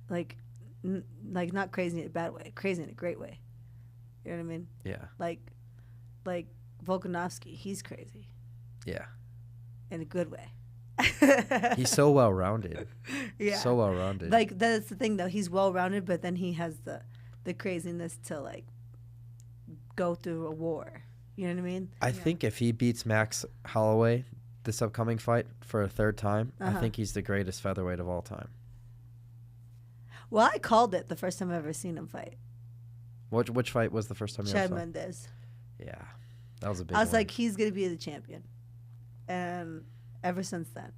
like not crazy in a bad way, crazy in a great way. You know what I mean? Yeah. Like Volkanovski, he's crazy. Yeah. In a good way. He's so well-rounded. Yeah. So well-rounded. Like, that's the thing, though. He's well-rounded, but then he has the craziness to, like, go through a war. You know what I mean? I think if he beats Max Holloway this upcoming fight for a third time, I think he's the greatest featherweight of all time. Well, I called it the first time I've ever seen him fight. Which fight was the first time you Chad ever saw? Mendes. Yeah. That was a big one. I was like, he's going to be the champion. And ever since then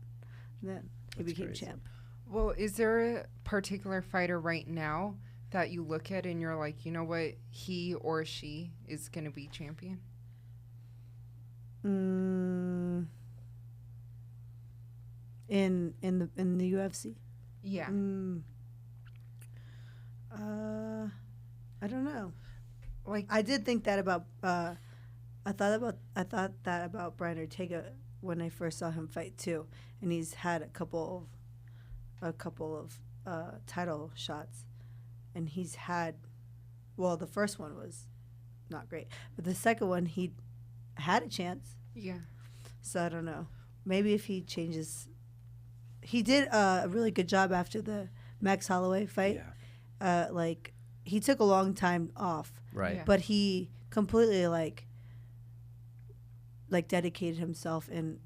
he became champ. Well, is there a particular fighter right now that you look at and you're like, you know what, he or she is going to be champion? In the UFC? Yeah. I don't know. Like, I did think that about I thought that about Brian Ortega when I first saw him fight too, and he's had a couple of title shots, and he's had, well, the first one was not great, but the second one he had a chance. Yeah. So I don't know. Maybe if he changes, he did a really good job after the Max Holloway fight. Yeah. Like, he took a long time off. Right. Yeah. But he completely like dedicated himself in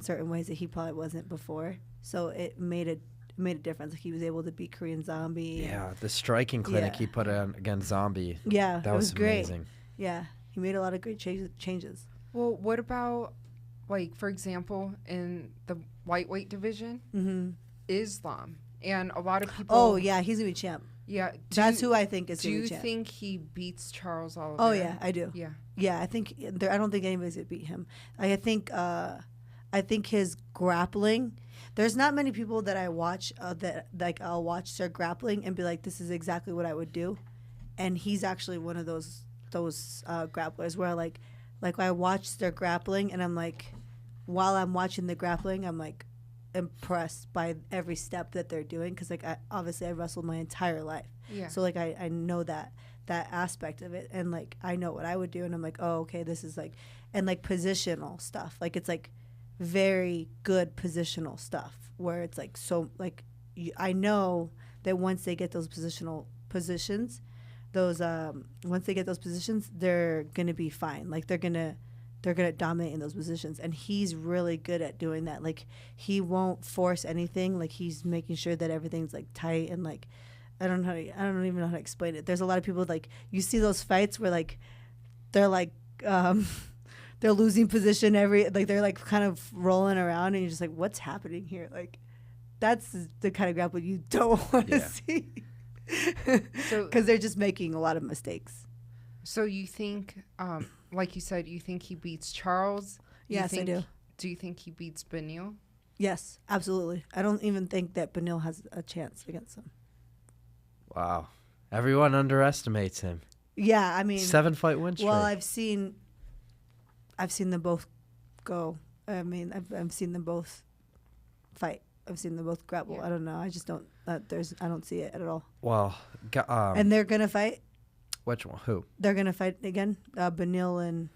certain ways that he probably wasn't before. So it made made a difference. Like he was able to beat Korean Zombie. Yeah, the striking clinic he put on against Zombie. Yeah, that was great. Amazing. Yeah, he made a lot of great changes. Well, what about, like, for example, in the lightweight division, Islam, and a lot of people. Oh yeah, he's gonna be champ. Yeah, that's who I think is gonna be champ. Do you think he beats Charles Oliveira? Oh yeah, I do. Yeah, I think I don't think anybody's gonna beat him. I think his grappling. There's not many people that I watch that like I'll watch their grappling and be like, this is exactly what I would do, and he's actually one of those grapplers where like I watch their grappling and I'm like, while I'm watching the grappling, I'm like impressed by every step that they're doing because like obviously I wrestled my entire life, so like I know that aspect of it, and like I know what I would do, and I'm like, oh okay, this is like, and like positional stuff, like it's like very good positional stuff where it's like, so like I know that once they get those positional positions, once they get those positions, they're gonna be fine. Like they're gonna dominate in those positions, and he's really good at doing that. Like he won't force anything. Like he's making sure that everything's like tight, and like I don't even know how to explain it. There's a lot of people like you see those fights where like they're like they're losing position they're like kind of rolling around, and you're just like, what's happening here? Like that's the kind of grapple you don't want to see. So because they're just making a lot of mistakes. So you think, like you said, you think he beats Charles? Yes, I do. Do you think he beats Beneil? Yes, absolutely. I don't even think that Beneil has a chance against him. Wow, everyone underestimates him. Yeah, I mean 7-fight win streak. Well, I've seen them both go. I mean, I've seen them both fight. I've seen them both grapple. Yeah. I don't know. I just don't. I don't see it at all. Well, and they're gonna fight. Which one? Who? They're gonna fight again. Beneil and.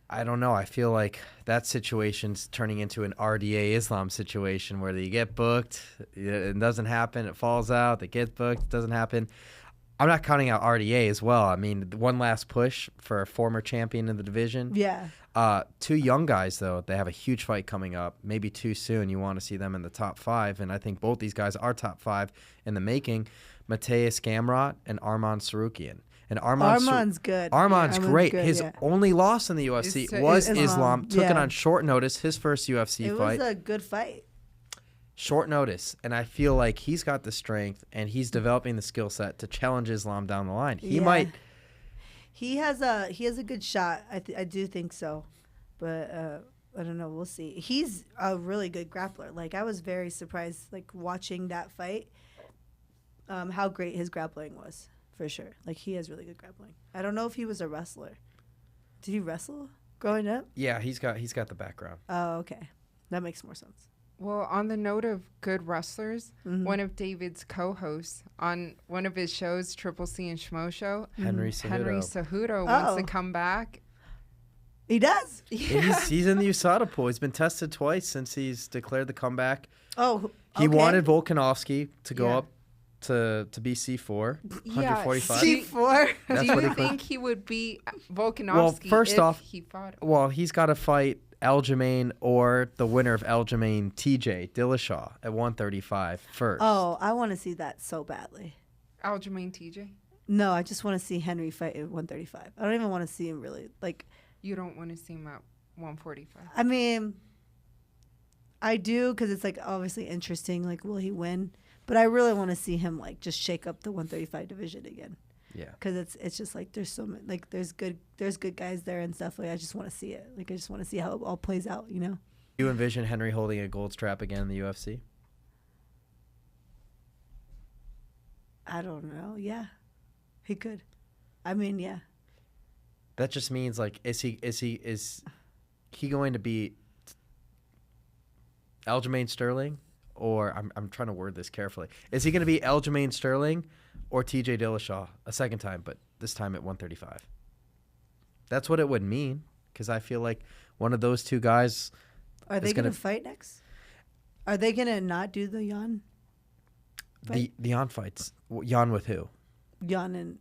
I don't know. I feel like that situation's turning into an RDA Islam situation where they get booked, it doesn't happen, it falls out, they get booked, it doesn't happen. I'm not counting out RDA as well. I mean, one last push for a former champion in the division. Yeah. Two young guys, though, they have a huge fight coming up. Maybe too soon. You want to see them in the top 5, and I think both these guys are top 5 in the making. Mateus Gamrot and Arman Sarukian. And Arman's good. Arman's great. Good, His only loss in the UFC was Islam. Took it on short notice, his first UFC fight. It was a good fight. Short notice, and I feel like he's got the strength and he's developing the skill set to challenge Islam down the line. He might. He has a good shot. I do think so, but I don't know. We'll see. He's a really good grappler. Like I was very surprised, like watching that fight, how great his grappling was for sure. Like he has really good grappling. I don't know if he was a wrestler. Did he wrestle growing up? Yeah, he's got the background. Oh, okay, that makes more sense. Well, on the note of good wrestlers, one of David's co-hosts on one of his shows, Triple C and Schmo Show, Henry Cejudo wants to come back. He does? Yeah. He's in the USADA pool. He's been tested twice since he's declared the comeback. Oh, okay. He wanted Volkanovski to go up to be C4, 145. C4? Do you think he would beat Volkanovski if he fought him? Well, he's got to fight Aljamain or the winner of Aljamain, TJ Dillashaw at 135 first. Oh, I want to see that so badly. Aljamain TJ? No, I just want to see Henry fight at 135. I don't even want to see him really. Like, you don't want to see him at 145? I mean, I do because it's like obviously interesting. Like, will he win? But I really want to see him like just shake up the 135 division again. Yeah, because it's just like there's so many, like there's good guys there and stuff. Like I just want to see it. Like I just want to see how it all plays out. You know. Do you envision Henry holding a gold strap again in the UFC? I don't know. Yeah, he could. I mean, yeah. That just means like is he going to beat Aljamain Sterling, or I'm trying to word this carefully. Is he going to beat Aljamain Sterling or TJ Dillashaw a second time, but this time at 135? That's what it would mean, because I feel like one of those two guys. Are they going to fight next? Are they going to not do the Jan fight? The Jan fights. Jan with who? Jan and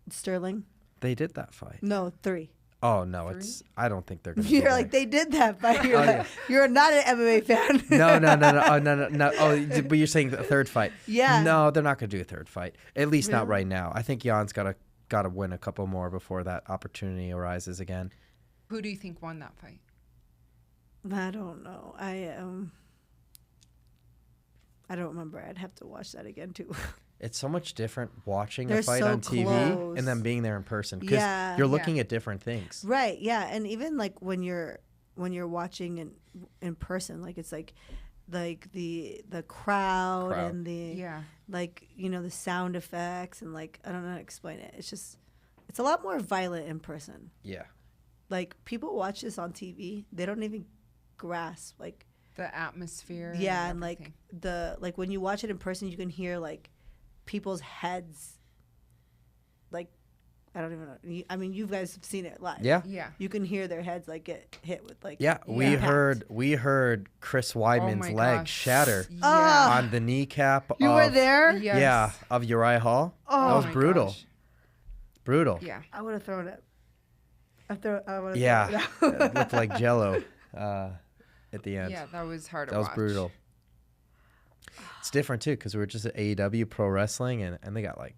Sterling. They did that fight. No, 3. Oh no, 3? I don't think they're gonna. You're like, they did that fight. You're, yeah. You're not an MMA fan. No. Oh, no. Oh, but you're saying the third fight? Yeah. No, they're not gonna do a third fight. At least not Really? right now. I think Jan's gotta win a couple more before that opportunity arises again. Who do you think won that fight? I don't know. I don't remember. I'd have to watch that again too. It's so much different watching They're a fight so on TV close. and then being there in person because Yeah. you're looking at different things. Right. Yeah. And even like when you're watching in person, like it's like the crowd and the like, you know, the sound effects and like I don't know how to explain it. It's a lot more violent in person. Yeah. Like people watch this on TV, they don't even grasp like the atmosphere. and like when you watch it in person, you can hear like people's heads. Like I don't even know. I mean, you guys have seen it live. Yeah. Yeah. You can hear their heads like get hit with like. Yeah, we heard Chris Weidman's my leg gosh. shatter Yeah. on the kneecap. You were there? Yes. Yeah, of Uriah Hall. Oh that was my brutal. gosh. Brutal. Yeah. I would have thrown it. Yeah, it looked like Jello at the end. Yeah, that was hard to That was watch. brutal. It's different too because we were just at AEW Pro Wrestling and they got like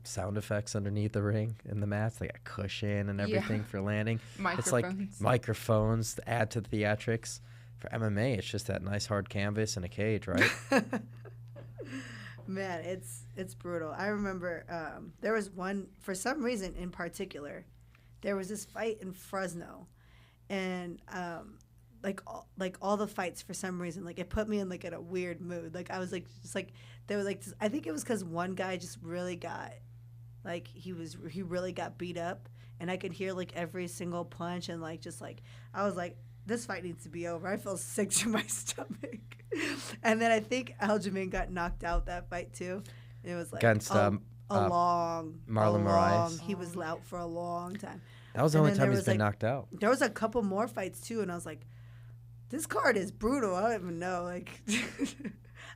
sound effects underneath the ring and the mats. They got cushion and everything for landing. It's like microphones to add to the theatrics. For MMA, it's just that nice hard canvas and a cage, right? Man, it's brutal. I remember there was one, for some reason in particular, there was this fight in Fresno, and like all the fights for some reason, like it put me in like in a weird mood. Like I was like just like they were like I think it was because one guy just really got like he really got beat up, and I could hear like every single punch and like just like I was like, this fight needs to be over. I feel sick to my stomach. And then I think Aljamain got knocked out that fight too. It was like Against Marlon Moraes. He was out for a long time. That was the only time he's been like, knocked out. There was a couple more fights too, and I was like, this card is brutal. I don't even know. Like,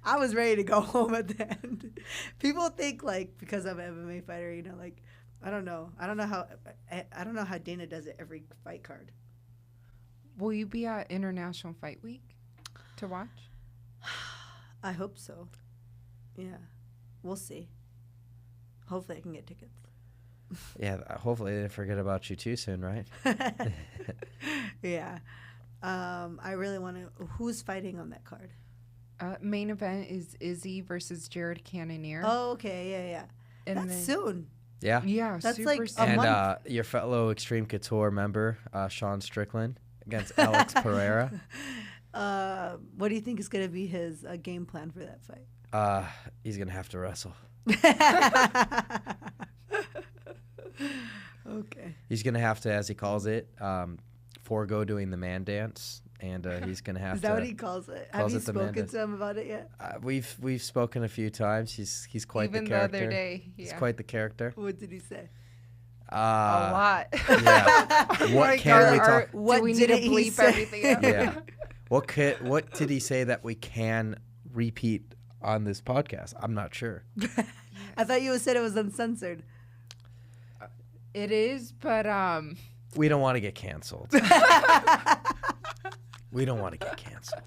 I was ready to go home at the end. People think like because I'm an MMA fighter, you know, like I don't know how Dana does it every fight card. Will you be at International Fight Week to watch? I hope so. Yeah, we'll see. Hopefully, I can get tickets. Yeah, hopefully they didn't forget about you too soon, right? Yeah. I really want to. Who's fighting on that card? Main event is Izzy versus Jared Cannonier. Oh, okay. Yeah. And That's then, soon. Yeah. Yeah, That's super like a soon. month. And your fellow Extreme Couture member, Sean Strickland, against Alex Pereira. What do you think is going to be his game plan for that fight? He's going to have to wrestle. Okay. He's going to have to, as he calls it, forego doing the man dance. And he's going to have to. Is that what he calls it? Have you spoken to him about it yet? We've spoken a few times. He's quite Even the character. the other day. Yeah. He's quite the character. What did he say? A lot. Yeah. What can we talk? What do we need to didn't he bleep say? everything out? Yeah. What did he say that we can repeat on this podcast? I'm not sure. I thought you said it was uncensored. It is, but We don't want to get canceled. We don't want to get canceled.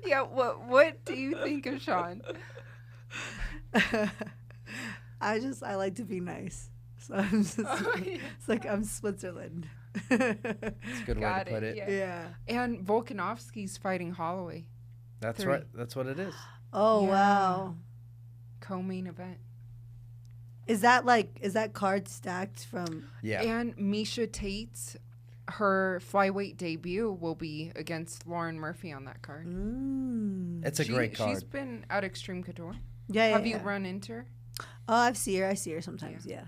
yeah. What do you think of Sean? I like to be nice. So I'm just it's like I'm Switzerland. It's a good way to put it. Yeah. And Volkanovski's fighting Holloway. That's 3. right. That's what it is. Oh, Yeah. wow. Co-main event. Is that card stacked from? Yeah. And Misha Tate's her flyweight debut will be against Lauren Murphy on that card. It's a great card. She's been at Extreme Couture. Yeah. Have you run into her? Oh, I see her sometimes. Yeah.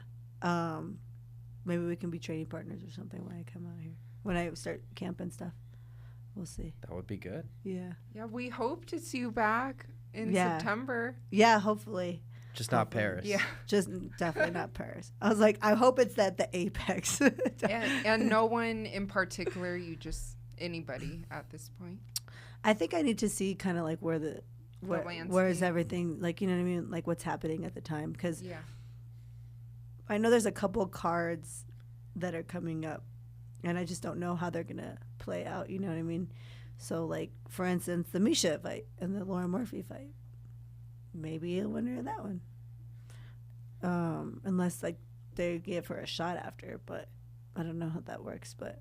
Maybe we can be training partners or something when I come out here. When I start camp and stuff. We'll see. That would be good. Yeah. Yeah, we hope to see you back in Yeah. September. Yeah, hopefully. Just not Paris. Yeah. Just definitely not Paris. I was like, I hope it's at the Apex. and no one in particular, anybody at this point. I think I need to see kind of like where is landscape. everything, like, you know what I mean? Like what's happening at the time. Because Yeah. I know there's a couple cards that are coming up and I just don't know how they're gonna play out. You know what I mean? So, like, for instance, the Misha fight and the Lauren Murphy fight, maybe a winner of that one. Unless, like, they give her a shot after, but I don't know how that works. But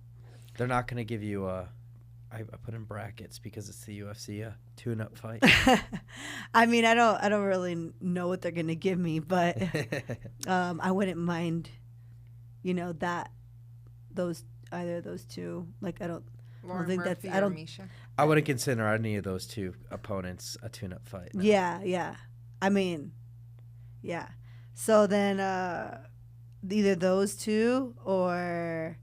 they're not going to give you a, I put in brackets because it's the UFC, a tune-up fight. I mean, I don't really know what they're going to give me, but I wouldn't mind, you know, either of those two. Like, I don't think that's, I don't. Misha? I wouldn't consider any of those two opponents a tune-up fight. No. Yeah. I mean, yeah. So then either those two or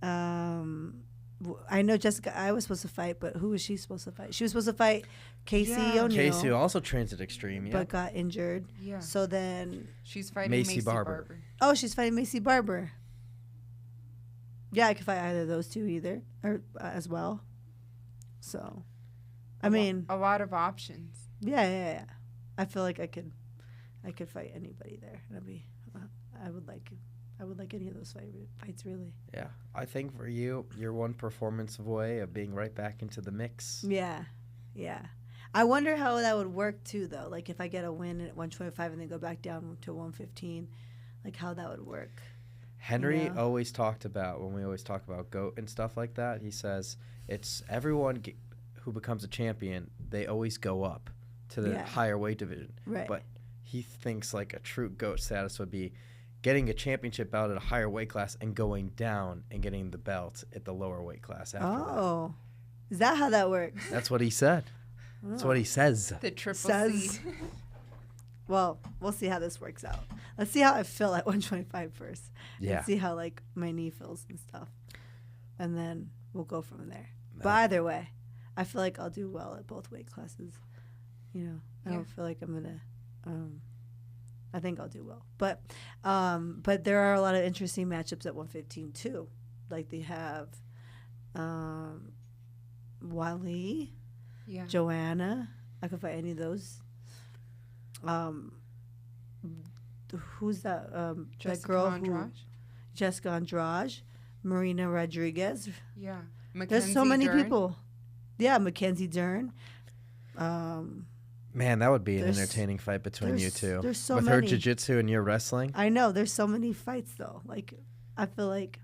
I know Jessica I was supposed to fight, but who was she supposed to fight? She was supposed to fight Casey O'Neill. Casey also trains at Extreme, but got injured. Yeah. So then she's fighting Macy Barber. Oh, she's fighting Macy Barber. Yeah, I could fight either of those two or as well. So, I mean, a lot of options. Yeah. I feel like I could fight anybody there. I would like any of those fights really. Yeah, I think for you, you're one performance away of being right back into the mix. Yeah. I wonder how that would work too, though. Like if I get a win at 125 and then go back down to 115, like how that would work. Henry always talked about, when we always talk about GOAT and stuff like that, he says it's everyone who becomes a champion, they always go up to the higher weight division. Right. But he thinks like a true GOAT status would be getting a championship belt at a higher weight class and going down and getting the belt at the lower weight class after that. Is that how that works? That's what he said. That's what he says. The triple C. Well, we'll see how this works out. Let's see how I feel at 125 first. Yeah. Let's see how like my knee feels and stuff. And then we'll go from there. But either way, I feel like I'll do well at both weight classes. You know, I don't feel like I'm going to I think I'll do well. But there are a lot of interesting matchups at 115 too. Like they have Wally, Joanna. I could fight any of those. Who's that? That girl Jessica Andrade, Marina Rodriguez. Yeah. There's so many people. Yeah, Mackenzie Dern. Man, that would be an entertaining fight between you two. There's so with many. Her jiu-jitsu and your wrestling. I know. There's so many fights, though. Like, I feel like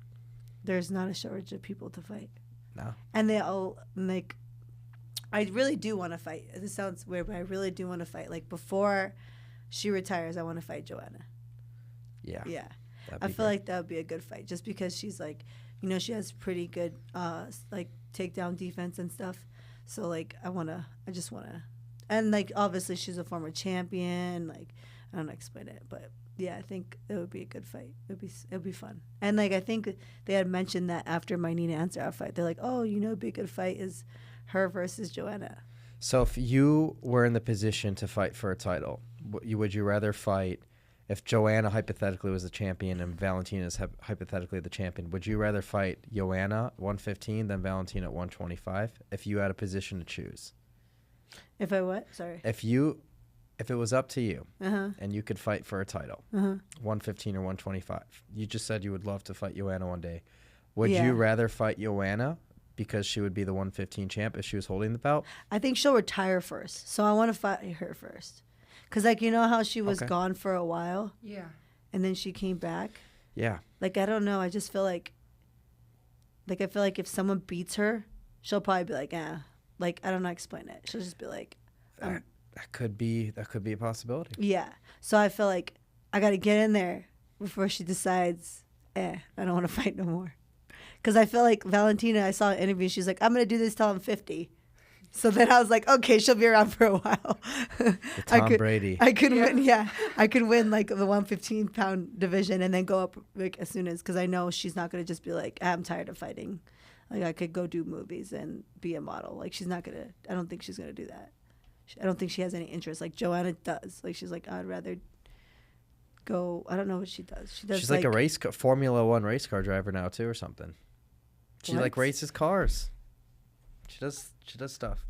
there's not a shortage of people to fight. No. And they all, like, I really do want to fight. This sounds weird, but I really do want to fight. Like, before she retires, I want to fight Joanna. Yeah. Yeah. I feel like that would be a good fight just because she's, like, you know, she has pretty good, like, takedown defense and stuff. So, like, I just want to. And, like, obviously she's a former champion. Like, I don't know how to explain it. But, yeah, I think it would be a good fight. It would be fun. And, like, I think they had mentioned that after my Nina Ansarov fight, they're like, oh, you know, it'd be a good fight is her versus Joanna. So if you were in the position to fight for a title, would you rather fight if Joanna hypothetically was the champion and Valentina is hypothetically the champion? Would you rather fight Joanna at 115 than Valentina at 125 if you had a position to choose? If I what? Sorry. If it was up to you and you could fight for a title, 115 or 125, you just said you would love to fight Joanna one day. Would you rather fight Joanna because she would be the 115 champ if she was holding the belt? I think she'll retire first. So I want to fight her first. Because, like, you know how she was gone for a while? Yeah. And then she came back? Yeah. Like, I don't know. I just feel like I feel like if someone beats her, she'll probably be like, like, I don't know how to explain it. She'll just be like. That could be a possibility. Yeah. So I feel like I got to get in there before she decides, I don't want to fight no more. Because I feel like Valentina, I saw an interview, she's like, I'm going to do this till I'm 50. So then I was like, okay, she'll be around for a while. Tom Brady. I could win, I could win like the 115-pound division and then go up like as soon as, because I know she's not going to just be like, I'm tired of fighting. Like I could go do movies and be a model. Like she's not going to, I don't think she's going to do that. I don't think she has any interest. Like Joanna does. Like she's like, I'd rather go, I don't know what she does. She's like a Formula One race car driver now too or something. She like races cars. She does stuff.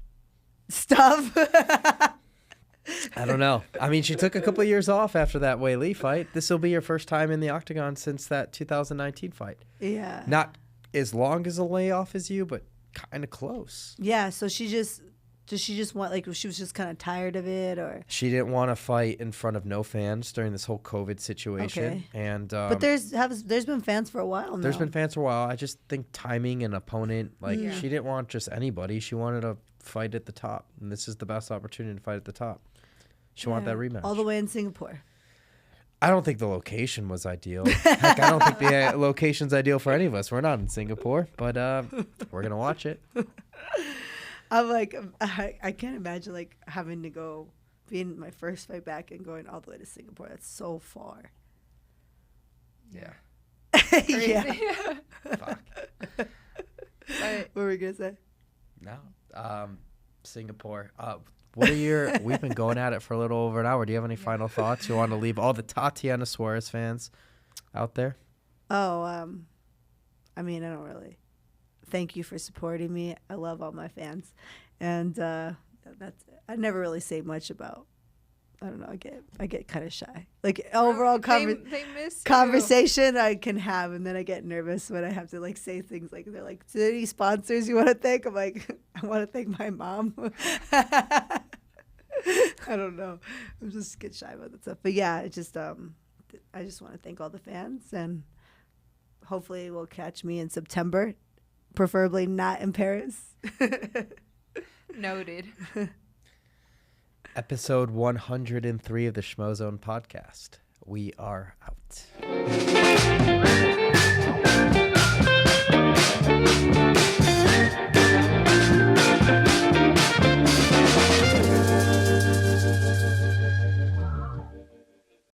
I don't know. I mean, she took a couple of years off after that Wei Lee fight. This will be her first time in the octagon since that 2019 fight. Yeah. Not as long as a layoff as you, but kind of close. Yeah, so she just want, like, she was just kind of tired of it, or she didn't want to fight in front of no fans during this whole COVID situation. Okay. And but there's been fans for a while now. There's been fans for a while. I just think timing and opponent, like she didn't want just anybody. She wanted to fight at the top, and this is the best opportunity to fight at the top. She wanted that rematch all the way in Singapore. I don't think the location was ideal. Heck, I don't think the location's ideal for any of us. We're not in Singapore, but we're gonna watch it. I'm like, I can't imagine like having to go, being my first fight back and going all the way to Singapore. That's so far. Yeah. Yeah. Fuck. What were we gonna say? No. Singapore. What are your? We've been going at it for a little over an hour. Do you have any final thoughts you want to leave all the Tatiana Suarez fans out there? Oh, I mean, I don't really. Thank you for supporting me. I love all my fans, and that's. I never really say much about. I don't know. I get kind of shy. Like overall they miss conversation I can have, and then I get nervous when I have to like say things like they're like, "Do any sponsors you want to thank?" I'm like, I want to thank my mom. I don't know. I'm just get shy about that stuff. But yeah, it just I just want to thank all the fans, and hopefully will catch me in September, preferably not in Paris. Noted. Episode 103 of the Schmozone Podcast. We are out.